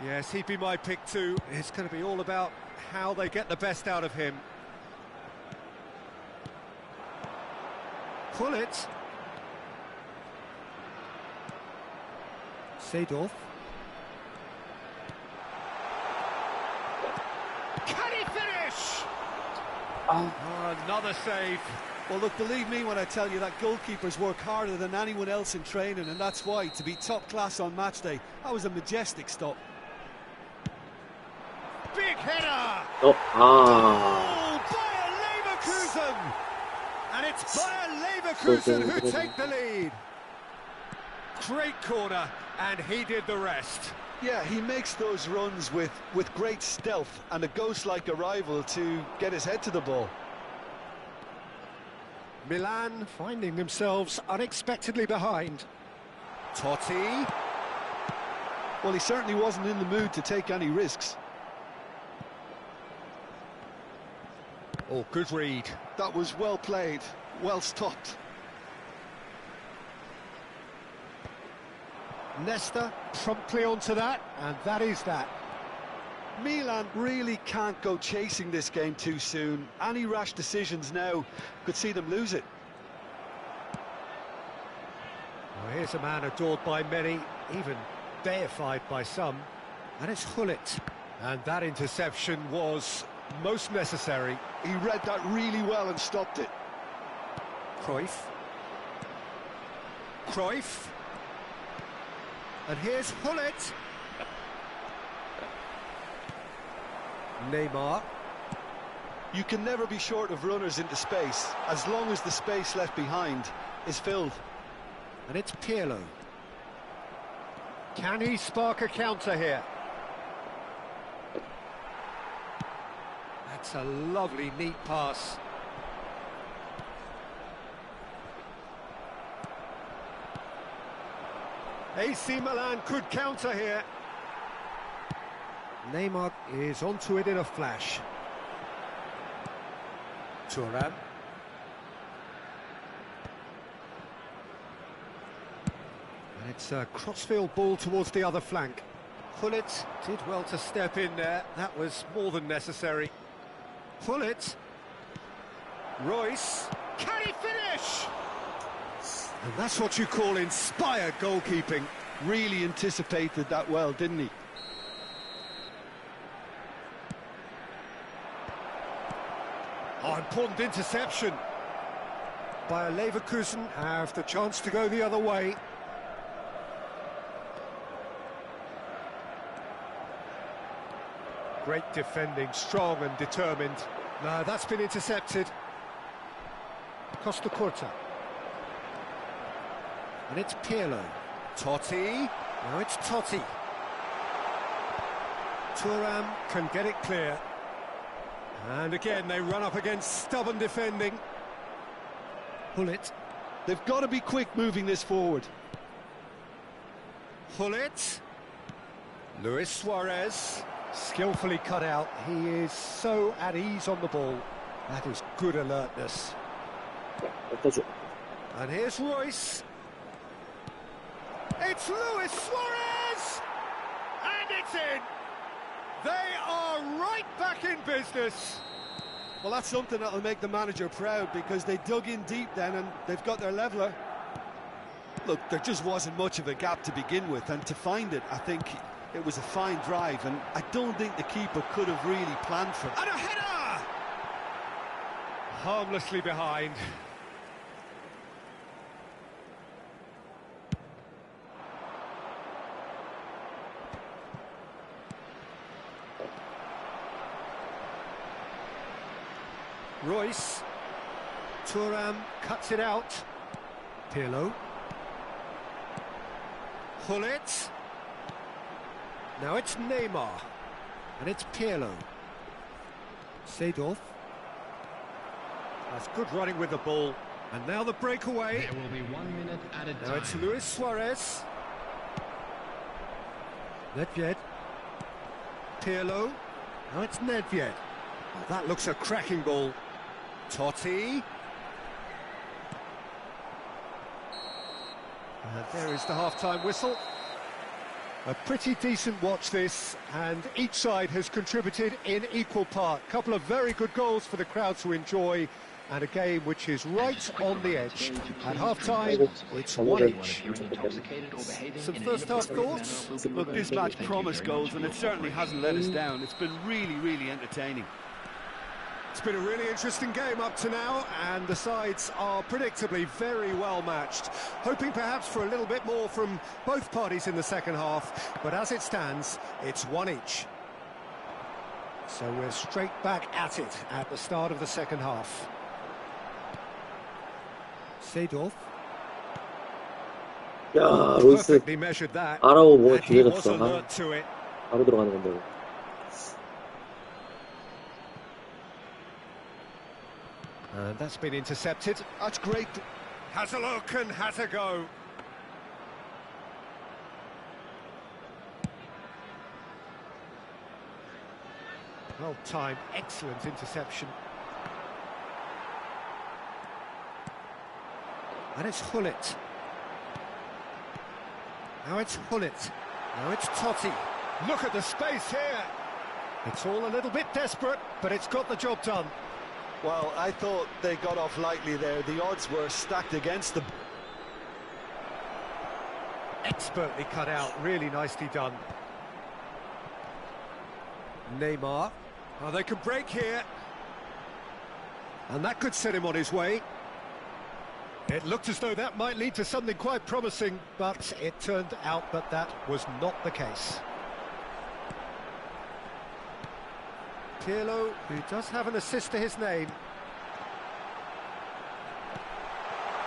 S1: Yes, he'd be my pick too. It's going to be all about how they get the best out of him. Pull it. Seedorf. Can he finish? Oh, another save.
S3: Well, look, believe me when I tell you that goalkeepers work harder than anyone else in training, and that's why, to be top class on match day, that was a majestic stop.
S1: Big header!
S5: Oh,
S1: Bayer Leverkusen! And it's Bayer Leverkusen who take the lead. Great corner, and he did the rest.
S2: Yeah, he makes those runs with great stealth and a ghost-like arrival to get his head to the ball.
S1: Milan finding themselves unexpectedly behind. Totti.
S2: Well, he certainly wasn't in the mood to take any risks.
S1: Oh, good read.
S2: That was well played, well stopped.
S1: Nesta promptly onto that, and that is that.
S2: Milan really can't go chasing this game too soon. Any rash decisions now could see them lose it.
S1: Well, here's a man adored by many, even deified by some, and it's Hullet. And that interception was most necessary.
S2: He read that really well and stopped it.
S1: Cruyff. Cruyff. And here's Hullet. Neymar.
S2: You can never be short of runners into space, as long as the space left behind is filled.
S1: And it's Pirlo. Can he spark a counter here? That's a lovely, neat pass. AC Milan could counter here. Neymar is onto it in a flash. Thuram. And it's a crossfield ball towards the other flank. Hullet did well to step in there. That was more than necessary. Hullet. Royce. Can he finish? And that's what you call inspired goalkeeping.
S2: Really anticipated that well, didn't he?
S1: Oh, important interception. Bayer Leverkusen have the chance to go the other way. Great defending, strong and determined. No, that's been intercepted. Costa Curta. And it's Pirlo. Totti. Now it's Totti. Thuram can get it clear. And again, they run up against stubborn defending. Hullet.
S3: They've got to be quick moving this forward.
S1: Hullet. Luis Suarez. Skillfully cut out. He is so at ease on the ball. That is good alertness. And here's Royce. It's Luis Suarez! And it's in! They are right back in business.
S3: Well, that's something that'll make the manager proud, because they dug in deep then and they've got their leveller. Look, there just wasn't much of a gap to begin with, and to find it, I think it was a fine drive, and I don't think the keeper could have really planned for it.
S1: And a header! Harmlessly behind. Royce. Thuram cuts it out. Pirlo. Hullet. Now it's Neymar. And it's Pirlo. Seedorf. That's good running with the ball. And now the breakaway.
S4: There will be 1 minute added time.
S1: Now it's Luis Suarez. Nedved. Pirlo. Now it's Nedved. Oh, that looks a cracking ball. Totti. And there is the half-time whistle. A pretty decent watch this, and each side has contributed in equal part. A couple of very good goals for the crowd to enjoy, and a game which is right on the edge. At half-time, it's 1 each. Some first-half thoughts?
S3: Look, this match promised goals, and it certainly hasn't let us down. It's been really, really entertaining.
S1: It's been a really interesting game up to now, and the sides are predictably very well matched. Hoping perhaps for a little bit more from both parties in the second half, but as it stands, it's 1 each. So we're straight back at it at the start of the second half. Seedorf.
S5: 야, 로이스
S1: Perfectly measured that.
S5: 알아고 뭐
S1: And he was
S5: 기회졌어.
S1: alert to it.
S5: 바로 들어가는 건데.
S1: And that's been intercepted.
S3: That's great.
S1: Has a look and has a go. Well timed, excellent interception. And it's Hullet. Now it's Hullet. Now it's Totti. Look at the space here. It's all a little bit desperate, but it's got the job done.
S2: Well, I thought they got off lightly there. The odds were stacked against them.
S1: Expertly cut out, really nicely done. Neymar. Oh, they could break here. And that could set him on his way. It looked as though that might lead to something quite promising, but it turned out that that was not the case. Pirlo, who does have an assist to his name.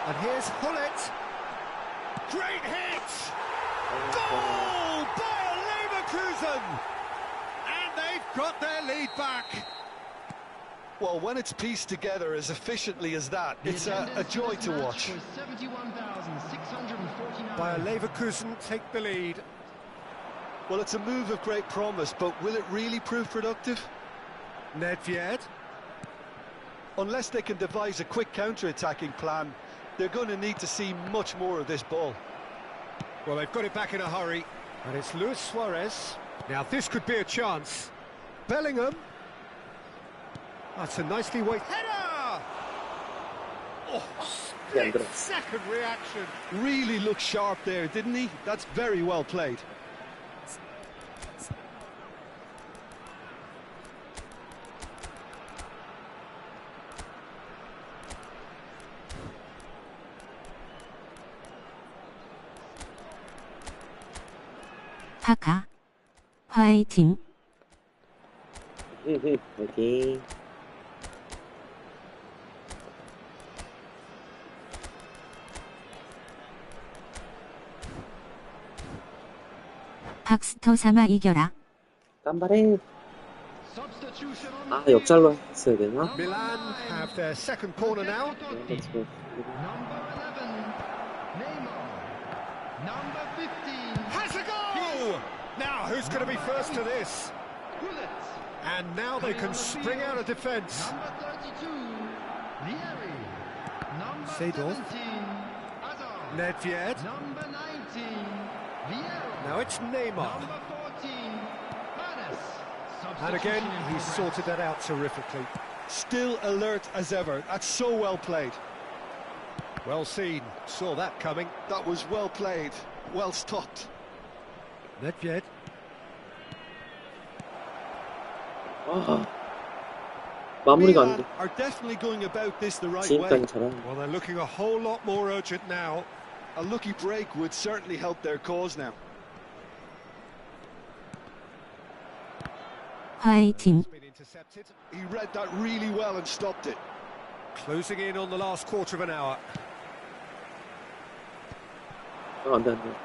S1: And here's Hullet. Great hit! Goal! Bayer Leverkusen! And they've got their lead back.
S2: Well, when it's pieced together as efficiently as that, it's a joy to watch.
S1: Bayer Leverkusen take the lead.
S2: Well, it's a move of great promise, but will it really prove productive?
S1: Nedved.
S2: Unless they can devise a quick counter-attacking plan, they're going to need to see much more of this ball.
S1: Well, they've got it back in a hurry. And it's Luis Suarez. Now, this could be a chance. Bellingham. That's a nicely weighted header! Oh, split-second reaction.
S3: Really looked sharp there, didn't he? That's very well played.
S6: 파카. 화이팅.
S5: 화이팅.
S6: 박스터 삼아 이겨라.
S5: 깜발해. 아, 역잘로 했어야 되나?
S1: Milan have their second corner now.
S5: Let's go.
S1: Has a goal! Now, who's going to be first to this? And now they can spring out of defence. Seedorf. Nedved. Now it's Neymar. And again, he's sorted that out terrifically.
S3: Still alert as ever. That's so well played.
S1: Well seen. Saw that coming.
S3: That was well played. Well stopped.
S1: Nedved.
S5: 아, 마무리가 안 돼.
S3: Milan are definitely going about this the right way.
S5: 지금까지 잘하는.
S1: Well, they're looking a whole lot more urgent now.
S3: A lucky break would certainly help their cause now.
S6: 화이팅.
S1: Been intercepted.
S3: He read that really well and stopped it.
S1: Closing in on the last quarter of an hour.
S5: 안 돼, 안 돼.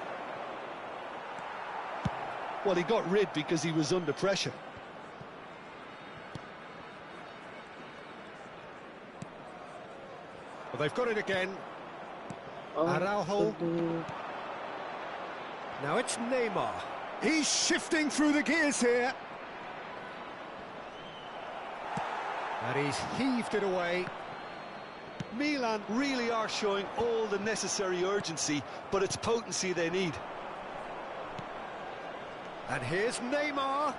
S3: Well, he got rid because he was under pressure.
S1: Well, they've got it again.
S5: 아,
S1: Araujo. Now it's Neymar. He's shifting through the gears here. And he's heaved it away.
S3: Milan really are showing all the necessary urgency, but it's potency they need.
S1: And here's Neymar.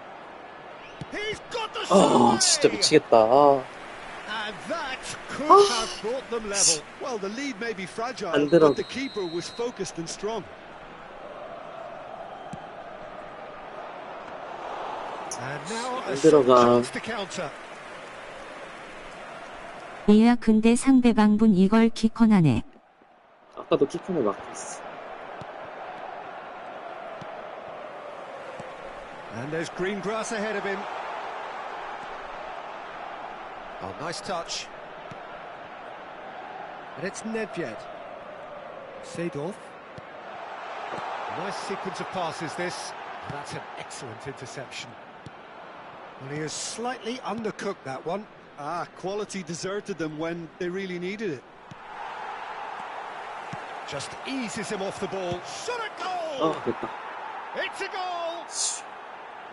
S1: He's got the
S5: 아,
S1: shot
S5: 진짜
S1: away.
S5: 미치겠다. 아,
S1: And that could have brought them level.
S3: Well, the lead may be fragile,
S5: 안 들어.
S3: but the keeper was focused and strong.
S1: And now a
S5: 안 들어가.
S1: chance to counter.
S6: 이야 근데 상대방분 이걸 기권하네.
S5: 아까도 키컨을 막혔어.
S1: And there's green grass ahead of him. Oh, nice touch. And it's Nedved. Seedorf. Nice sequence of passes this. And that's an excellent interception. Well, he has slightly undercooked that one.
S3: Ah, quality deserted them when they really needed it.
S1: Just eases him off the ball. Shot a goal!
S5: 아, 됐다.
S1: It's a goal!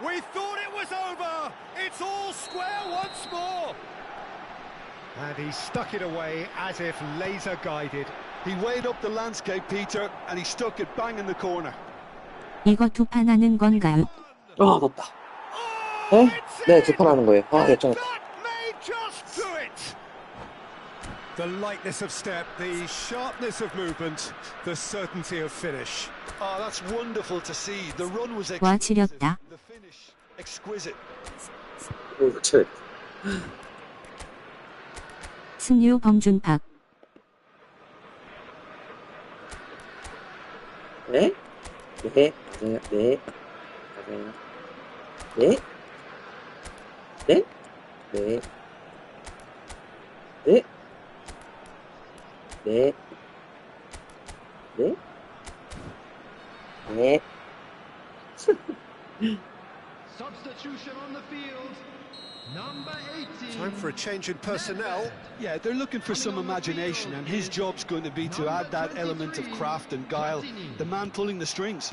S1: We thought it was over! It's all square once more! And he stuck it away as if laser guided.
S3: He weighed up the landscape, Peter, and he stuck it bang in the corner.
S6: 이거 두 판 하는 건가요?
S5: 아, 맞다.
S1: Oh,
S5: 네?
S1: it's
S5: 네,
S1: in!
S5: 두 판 하는 거예요. 아,
S1: And
S5: 역전.
S1: that may just do it! The lightness of step, the sharpness of movement, the certainty of finish.
S3: Oh, that's wonderful to see. The run was
S6: 와
S3: exquisite.
S6: 지렸다.
S3: The finish, exquisite.
S5: 오, 칠.
S6: 승유 범준팍.
S5: 네? 네, 맞아요. 네, 맞아요. 네? 네? 네. 네? 네. 네? 네.
S4: Substitution on the field. Number 18.
S1: Time for a change in personnel.
S3: Yeah, they're looking for some imagination, and his job's going to be to add that element of craft and guile, the man pulling the strings.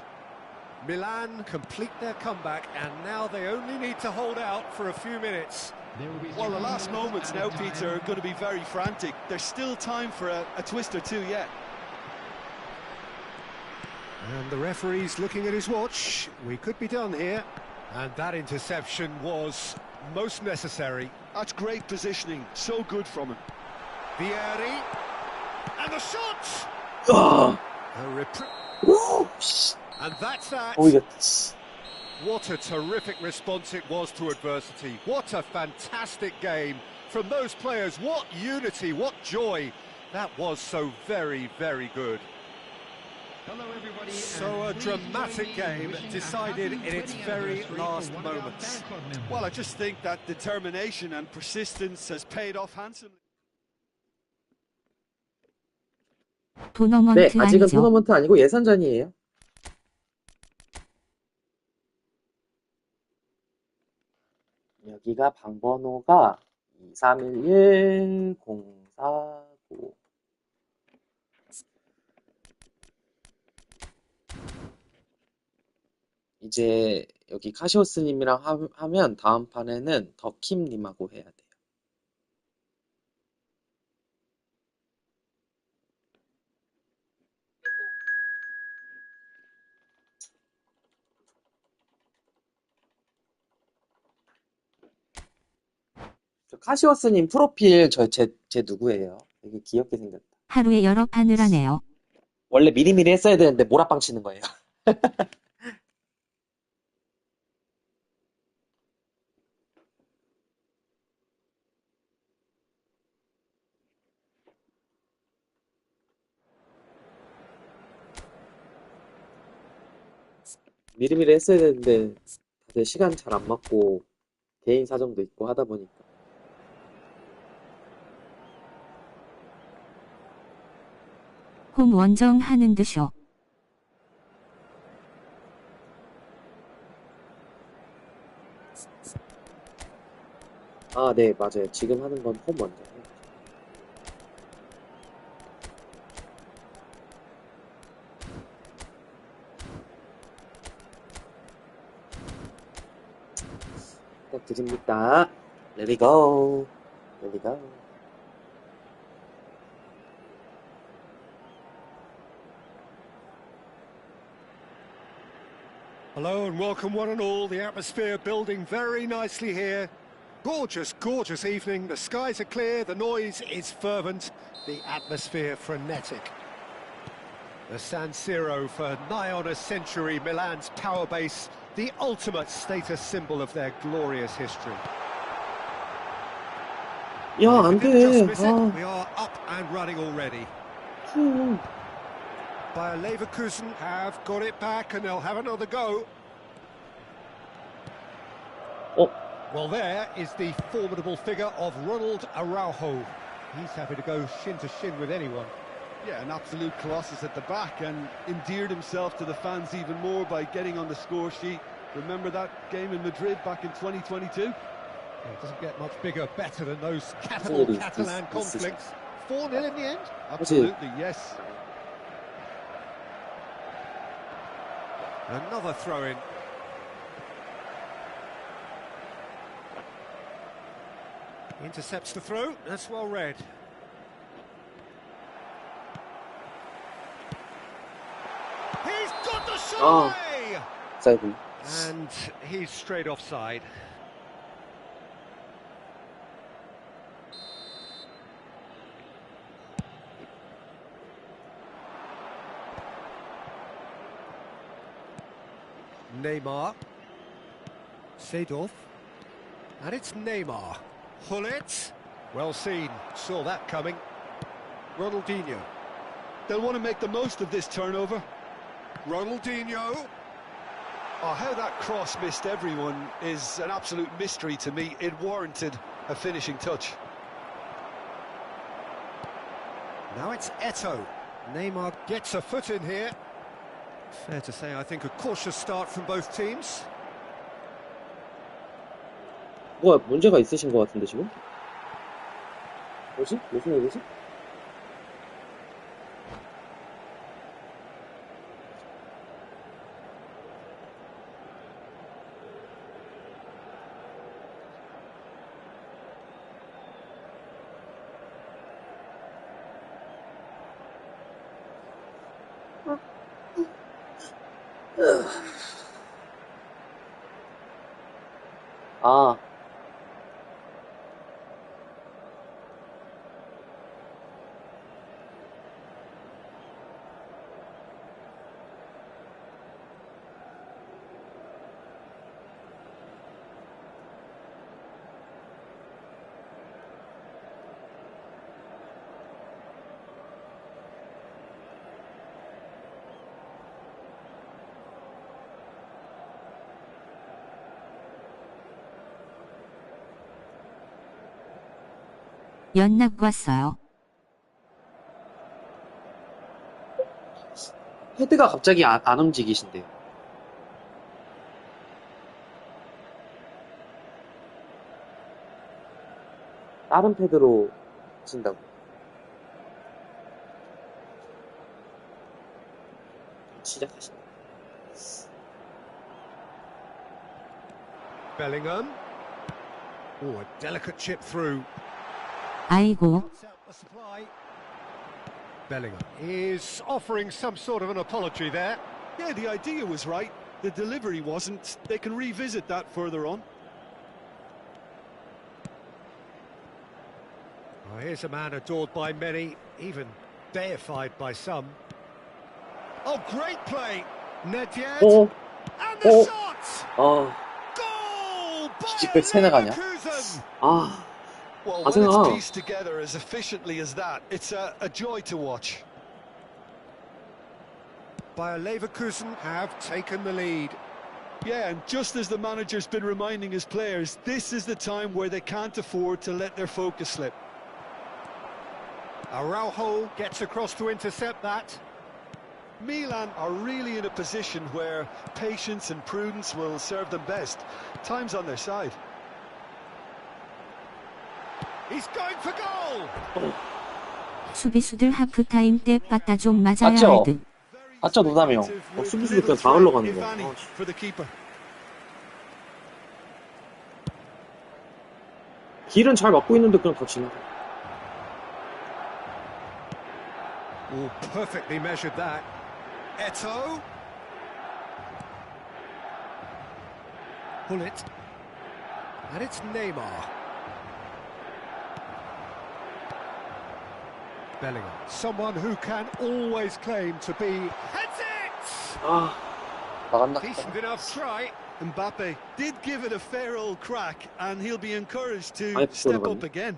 S1: Milan complete their comeback, and now they only need to hold out for a few minutes.
S3: Well, the last moments now, Peter, are going to be very frantic. There's still time for a twist or two yet.
S1: And the referee's looking at his watch. We could be done here. And that interception was most necessary.
S3: That's great positioning. So good from him.
S1: Vieri. And the shot!
S5: 아,
S1: A and that's that.
S5: 오, 이겼다.
S1: What a terrific response it was to adversity. What a fantastic game from those players. What unity, what joy. That was so very, very good. So a dramatic game decided in its very last moments.
S3: Well, I just think that determination and persistence has paid off handsomely.
S5: 네,
S6: 토너먼트
S5: 아직은
S6: 아니죠.
S5: 토너먼트 아니고 예선전이에요. 여기가 방번호가 2311-049. 이제 여기 카시오스님이랑 하면 다음 판에는 더킴님하고 해야 돼요. 저 카시오스님 프로필 제 누구예요? 되게 귀엽게 생겼다.
S6: 하루에 여러 판을 하네요.
S5: 원래 미리미리 했어야 되는데 몰아빵 치는 거예요. 미리미리 했어야 되는데 다들 시간 잘 안 맞고 개인 사정도 있고 하다 보니까.
S6: 홈 원정 하는 듯쇼.
S5: 아, 네, 맞아요. 지금 하는 건 홈 먼저. 부탁드립니다. Let it go. Let it go.
S1: Hello and welcome one and all. The atmosphere building very nicely here. Gorgeous, gorgeous evening. The skies are clear, the noise is fervent, the atmosphere frenetic. The San Siro for nigh on a century, Milan's power base, the ultimate status symbol of their glorious history.
S5: 야, 안
S1: If we didn't just
S5: 돼.
S1: miss it, we are up and running already. Bayer Leverkusen have got it back and they'll have another go.
S5: Oh.
S1: Well, there is the formidable figure of Ronald Araujo. He's happy to go shin to shin with anyone.
S3: Yeah, an absolute colossus at the back, and endeared himself to the fans even more by getting on the score sheet. Remember that game in Madrid back in 2022?
S1: Yeah, it doesn't get much bigger, better than those capital Catalan conflicts. 4-0 in the end?
S3: Absolutely, yes.
S1: Another throw-in. Intercepts the throw, that's well read. He's got the shot away!
S5: 사이드.
S1: And he's straight offside. Neymar. Seedorf. And it's Neymar. Hullet. Well seen. Saw that coming. Ronaldinho.
S3: They'll want to make the most of this turnover.
S1: Ronaldinho.
S2: Oh, how that cross missed everyone is an absolute mystery to me. It warranted a finishing touch.
S1: Now it's Eto'o. Neymar gets a foot in here. Fair to say, I think a cautious start from both teams.
S5: 뭐야, 문제가 있으신 것 같은데 지금? 뭐지? 무슨 얘기지? 아,
S6: 연락 왔어요.
S5: 헤드가 갑자기 안 움직이신대요. 다른 패드로 친다고. 시작하시네.
S1: Bellingham. Oh, a delicate chip through.
S6: 아이고,
S1: Cuts out the supply. Bellingham is offering some sort of an apology there.
S3: Yeah, the idea was right. The delivery wasn't. They can revisit that further on.
S1: Oh, here's a man adored by many, even deified by some. Oh, great play! Nedved.
S5: 오,
S1: And the
S5: 오.
S1: shot!
S5: 아,
S1: Goal
S5: 기집애 새
S1: by
S5: 나가냐?
S1: Leverkusen!
S5: 아,
S2: Well,
S5: I
S2: when
S5: think,
S2: it's pieced together as efficiently as that, it's a joy to watch.
S1: Bayer Leverkusen have taken the lead.
S3: Yeah, and just as the manager's been reminding his players, this is the time where they can't afford to let their focus slip.
S1: Araujo gets across to intercept that.
S2: Milan are really in a position where patience and prudence will serve them best. Time's on their side.
S1: He's going for goal!
S6: 수비수들 하프타임 때 빠따 좀 맞아야
S5: 맞죠?
S6: 할 듯.
S5: 아짜 노담이요. 수비수들 그냥 다 흘러가는 거.
S3: For the keeper.
S5: 길은 잘 막고 있는데 그냥 더 지는 거.
S1: Oh, perfectly measured that. Eto'o. Pull it. And it's Neymar. Bellingham. Someone who can always claim to be... Heads it!
S5: 아, 나간다.
S1: Decent enough try.
S3: Mbappe did give it a fair old crack, and he'll be encouraged to
S5: 아이,
S3: step
S5: 들어갔네.
S3: up again.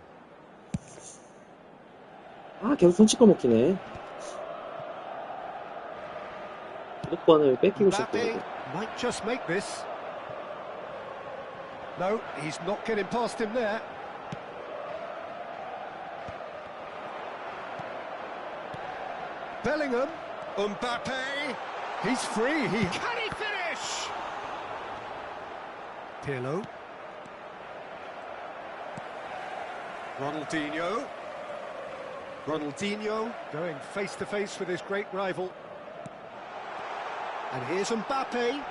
S5: 아, 계속 손 찍어 먹히네. 주도권을 뺏기고
S1: Mbappe
S5: 싶거든.
S1: might just make this. No, he's not getting past him there. Bellingham. Mbappe. He's free. Can he finish? Pirlo. Ronaldinho going face to face with his great rival. And here's Mbappe.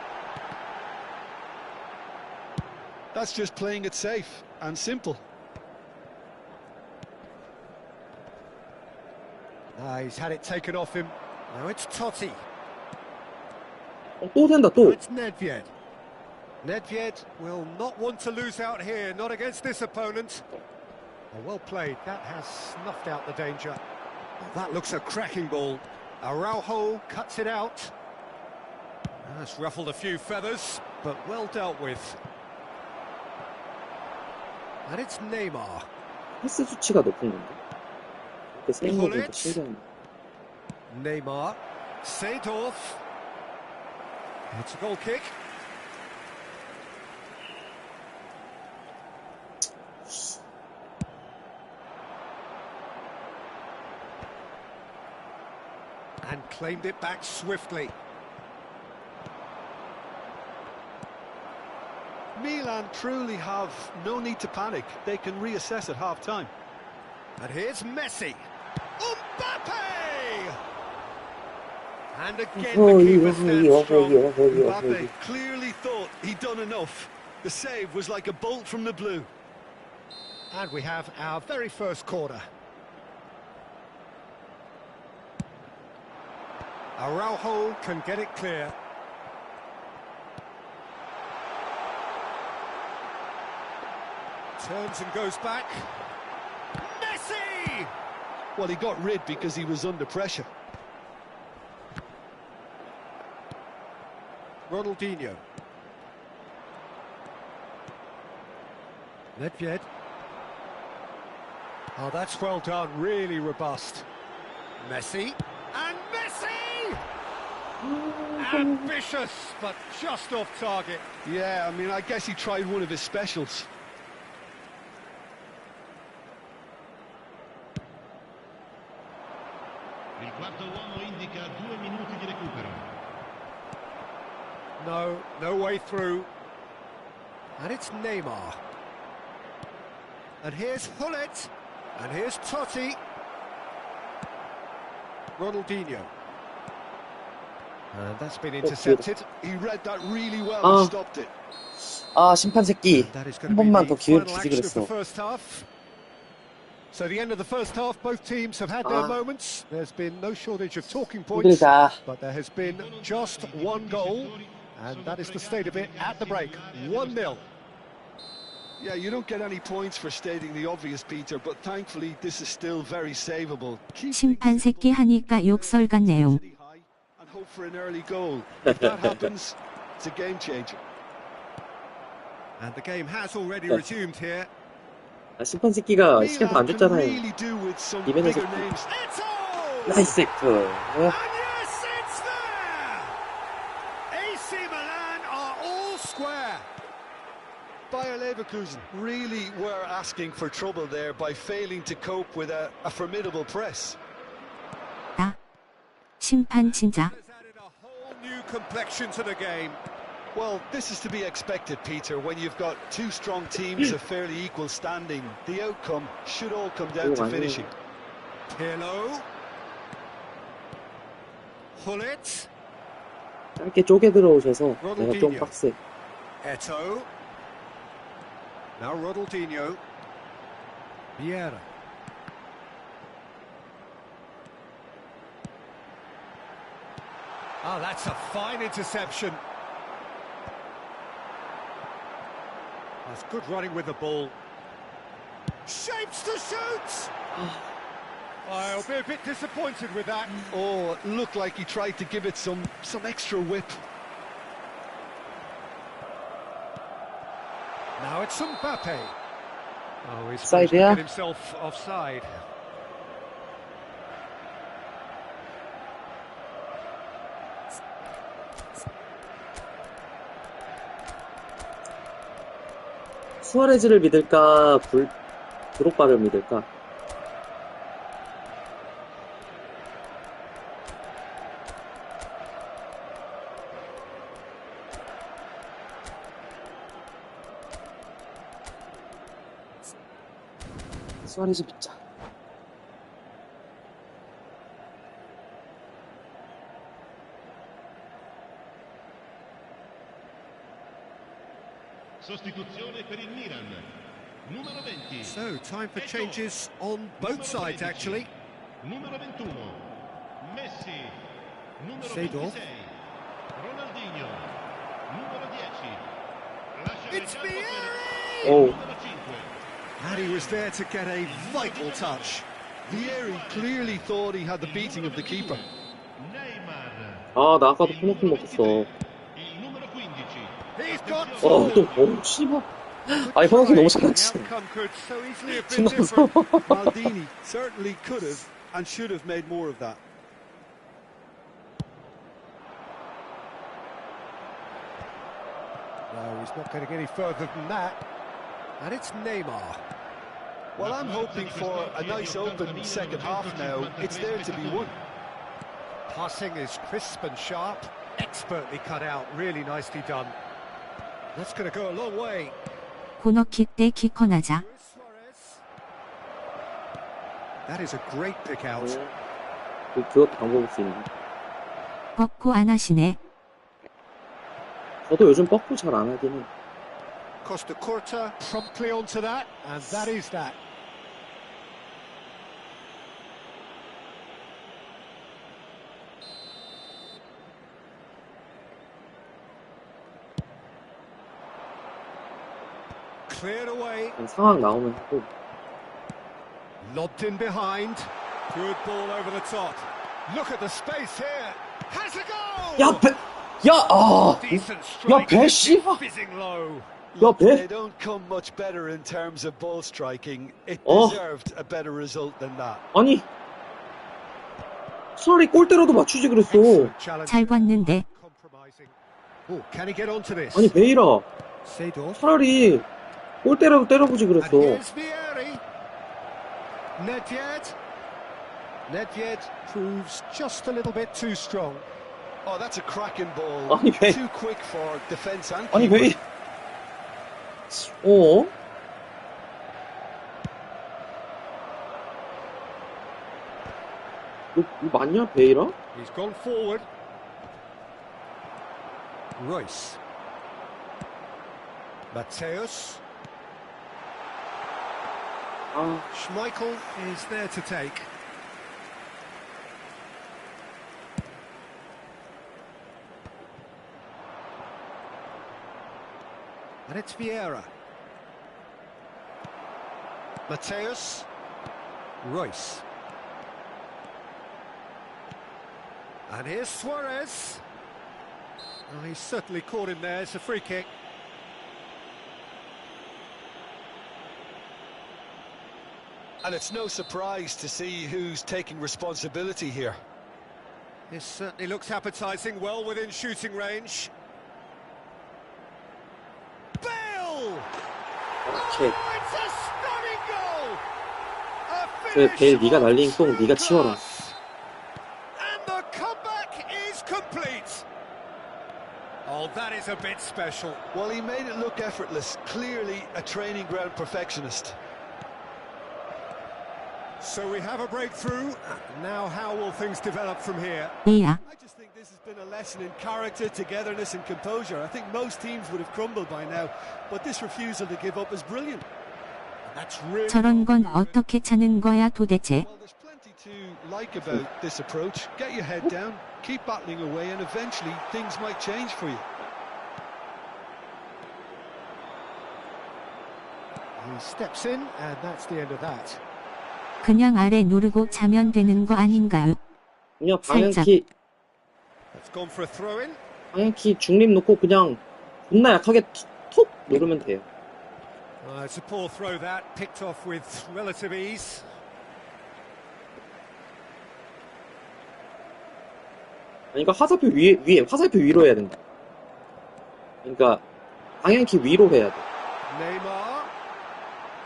S3: That's just playing it safe and simple.
S1: He's had it taken off him. Now it's Totti.
S5: 또 된다,
S1: Now
S5: 또.
S1: it's Nedved. Nedved will not want to lose out here, not against this opponent. Oh, well played, that has snuffed out the danger. Oh, that looks a cracking ball. Araujo cuts it out. That's ruffled a few feathers, but well dealt with. And it's Neymar.
S5: 패스 수치가 높은 건데. 이렇게 세는 거 보니까 신기하네.
S1: Neymar. Seedorf. It's a goal kick. And claimed it back swiftly.
S3: Milan truly have no need to panic. They can reassess at half-time.
S1: And here's Messi. Mbappe! And again the keeper stands strong.
S3: Mbappe clearly thought he'd done enough. The save was like a bolt from the blue.
S1: And we have our very first corner. Araujo can get it clear. Turns and goes back. Messi!
S3: Well, he got rid because he was under pressure.
S1: Ronaldinho. Nedved. Oh, that's well done, really robust. Messi. And Messi! Ambitious, but just off target.
S3: Yeah, I mean, I guess he tried one of his specials.
S4: Quarto uomo indica 2 minuti di recupero.
S1: No way through. And it's Neymar. And here's Hullet. And here's Totti. Ronaldinho. And that's been intercepted.
S2: He read that really well and stopped it.
S5: 아, 심판 새끼.
S1: That is
S5: 한
S1: going to be
S5: 번만 더
S1: the
S5: 기회를
S1: final
S5: 주지
S1: action of the
S5: 그랬어.
S1: first half. So the end of the first half, both teams have had their moments. There's been no shortage of talking points,
S5: 힘들다.
S1: but there has been just one goal, and that is the state of it at the break. 1-0.
S2: Yeah, you don't get any points for stating the obvious, Peter, but thankfully this is still very savable.
S6: 심판 새끼 하니까 욕설 같네요.
S2: And hope for an early goal. If that happens, it's a game changer.
S1: And the game has already resumed here.
S5: 아, 심판 새끼가 시간 안
S2: Milan can
S5: 줬잖아요.
S2: really do with some
S5: 이벤트
S2: bigger
S5: 새끼.
S2: names.
S5: 나이스 엑트.
S1: And yes, it's there! AC Milan are all square.
S2: Bayer Leverkusen really were asking for trouble there by failing to cope with a formidable press.
S6: 심판 진짜.
S1: Has added a whole new complexion to the game.
S2: Well, this is to be expected, Peter, when you've got two strong teams of fairly equal standing. The outcome should all come down to finishing.
S1: Pirlo. Hullet.
S5: 짧게 쪼개 들어오셔서 내가 좀 빡세.
S1: Eto'o. Now Ronaldinho. Vieira. Oh, that's a fine interception. That's good running with the ball. Shapes to shoot! I'll be a bit disappointed with that.
S2: Oh, it looked like he tried to give it some extra whip.
S1: Now it's Mbappe. Oh, he's
S5: Offside,
S1: managed to
S5: yeah.
S1: get himself offside.
S5: 수아레즈를 믿을까, 드록바를 믿을까? 수아레즈 믿자.
S4: Sostituzione per il Milan. Numero 20.
S1: So, time for changes on both sides, actually.
S4: Numero 21. Messi. Numero
S1: Seedorf.
S4: 26. Ronaldinho. Numero 10. Lascia
S1: It's
S4: il campo
S1: Vieri!
S4: per
S5: Oh.
S4: numero 5.
S1: And he was there to get a vital touch.
S2: Vieri clearly thought he had the beating of the keeper.
S4: Neymar.
S5: 아, 나 아까도 코너킥 먹었어.
S4: Il numero 15.
S1: He's got
S5: 또, 씨발. 아니, 코너킥 너무 잘했지.
S1: The outcome could so easily have
S5: 존나
S1: been different.
S5: 무서워.
S2: Maldini certainly could have and should have made more of that.
S1: No, he's not getting any further than that. And it's Neymar.
S2: Well, I'm hoping for a nice open second half now. It's there to be won.
S1: Passing is crisp and sharp, expertly cut out, really nicely done. That's going to go a long way.
S6: 코너킥 때 키커 나자.
S1: That is a great pick out.
S5: 그것도 방법일 수 있네.
S6: 뻗고 안 하시네.
S5: 저도 요즘 뻗고 잘 안 하긴 해.
S1: Costa Curta promptly onto that, and that is that. Cleared away,
S5: 상황 나오면 하고.
S1: lobbed in behind. Good ball over the top. Look at the space here. Has a goal!
S5: 야, 배! 야, 아!
S1: Decent
S5: 야,
S1: strike.
S5: 배, 씨발!
S1: Fizzing low.
S5: 야,
S2: They
S5: 배!
S2: don't come much better in terms of ball striking. It
S5: Oh.
S2: deserved a better result than that.
S5: 아니, 차라리 골대라도 맞추지 그랬어.
S1: Excellent challenge.
S6: 잘 봤는데.
S1: Compromising. Oh, can he get onto this?
S5: 아니, 베이라.
S1: Seedorf.
S5: 차라리 골대라도 때려보지
S1: And
S5: 그랬어.
S1: here's Vieri. Nedved. Nedved proves just a little bit too strong.
S2: Oh, that's a cracking ball.
S5: 아니 왜?
S2: Too quick for defence and
S5: 아니
S2: keeper.
S5: 왜? 어? 이거 맞냐 베이라?
S1: He's gone forward. Royce. Mateus.
S5: 아,
S1: Schmeichel is there to take. And it's Vieira. Mateus. Royce. And here's Suarez. Well, he's certainly caught him there. It's a free kick.
S2: And it's no surprise to see who's taking responsibility here.
S1: This certainly looks appetising, well within shooting range. Bale!
S5: 오케이.
S1: Oh, it's a stunning goal! A
S5: 그래,
S1: finish
S5: 베일 네가
S1: of
S5: 날린 똥
S1: true
S5: 네가 치워라.
S1: class. And the comeback is complete. Oh, that is a bit special.
S2: Well, he made it look effortless. Clearly a training ground perfectionist.
S1: So we have a breakthrough. Now how will things develop from here?
S6: A야.
S3: I just think this has been a lesson in character, togetherness and composure. I think most teams would have crumbled by now, but this refusal to give up is brilliant.
S1: That's really
S6: 저런 건 어떻게 차는 거야 도대체?
S2: Well, there's plenty to like about this approach. Get your head down, keep battling away, and eventually things might change for you.
S1: He steps in, and that's the end of that.
S6: 그냥 아래 누르고 자면 되는 거 아닌가요?
S5: 그냥
S6: 살짝.
S1: That's gone for a throw-in.
S5: 방향키 중립 놓고 그냥 존나 약하게 톡 누르면 돼요.
S1: It's a poor throw that, picked off with relative ease.
S5: 그러니까 화살표 위에 화살표 위로 해야 된다. 그러니까 방향키 위로 해야 돼.
S1: Neymar.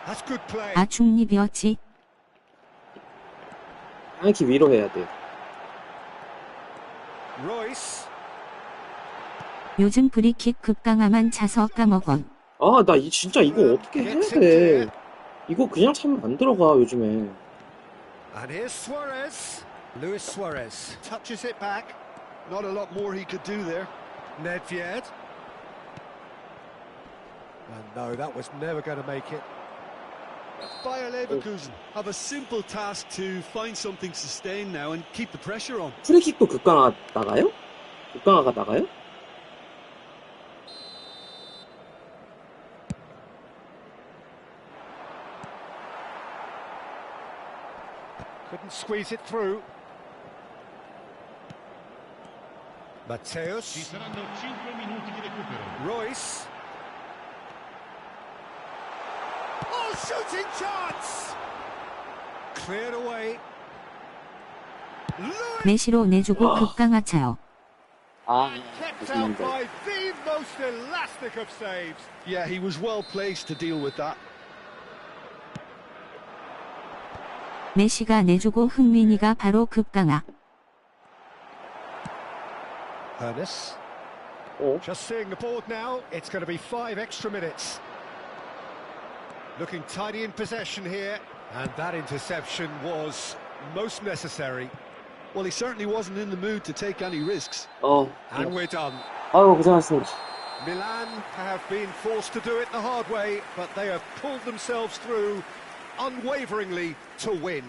S1: That's good play.
S6: 아 중립이었지.
S5: 방향키 위로 해야 돼.
S1: Royce.
S6: 요즘 프리킥 급강화만 차서 까먹어.
S5: 아, 나 진짜 이거 어떻게 해야 돼? 이거 그냥 차면 안 들어가 요즘에.
S1: And here's Suarez. Luis Suarez touches it back.
S2: Not a lot more he could do there.
S1: Nedved. And no, that was never going to make it.
S3: Bayer Leverkusen have a simple task to find something sustained now and keep the pressure on.
S5: 프리킥도 급강화 나가요? 급강화가 나가요?
S1: Couldn't squeeze it through. Mateus.
S4: Ci saranno 5 minuti di recupero.
S1: Royce. Oh, shooting chance! Cleared away.
S6: 메시로 내주고 급강화 차요.
S5: 아,
S1: Kept out by the most elastic of saves.
S2: Yeah, he was well placed to deal with that.
S6: 메시가 내주고 흥민이가 바로 급강화.
S1: Ernest.
S5: 어?
S1: Just seeing the board now, it's going to be 5 extra minutes. Looking tidy in possession here, and that interception was most necessary.
S2: Well, he certainly wasn't in the mood to take any risks.
S1: And we're done.
S5: 아유, 고생하셨습니다.
S1: Milan have been forced to do it the hard way, but they have pulled themselves through unwaveringly to win.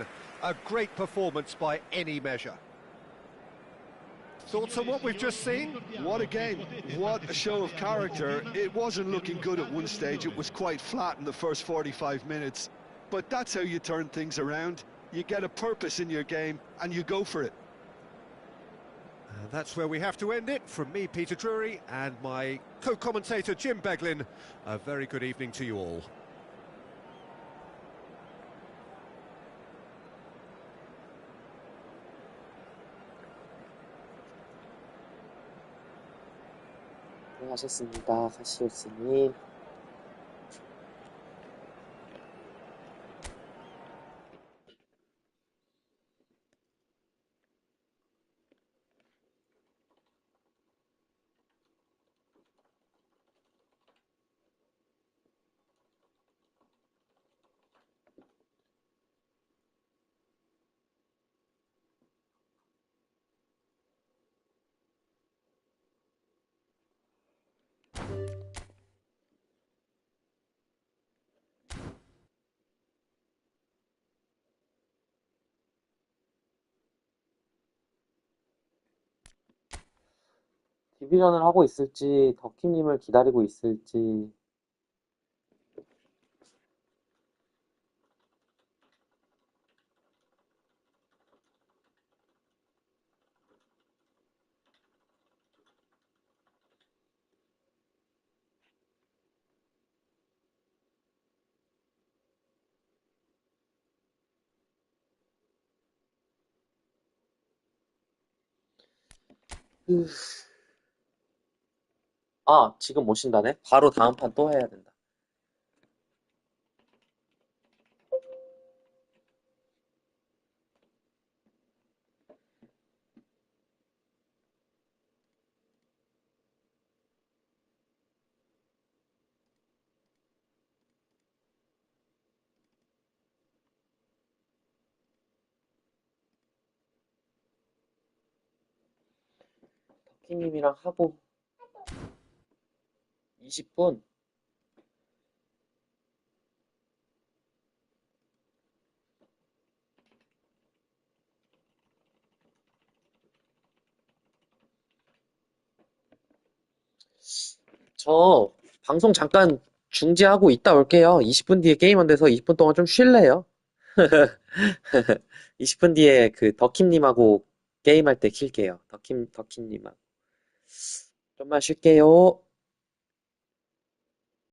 S1: A great performance by any measure. Thoughts on what we've just seen?
S2: What a game. What a show of character. It wasn't looking good at one stage. It was quite flat in the first 45 minutes. But that's how you turn things around. You get a purpose in your game and you go for it.
S1: And that's where we have to end it. From me, Peter Drury, and my co-commentator, Jim Beglin, a very good evening to you all.
S5: 고생하셨습니다, 카시오스님. 디비전을 하고 있을지, 덕키님을 기다리고 있을지. 아, 지금 못 쉰다네? 바로 다음 판 또 해야 된다. 덕키님이랑 하고 20분? 저 방송 잠깐 중지하고 있다 올게요. 20분 뒤에 게임 안 돼서 20분 동안 좀 쉴래요. 20분 뒤에 그 덕킴님하고 게임할 때 킬게요. 덕킴님하고. 좀만 쉴게요.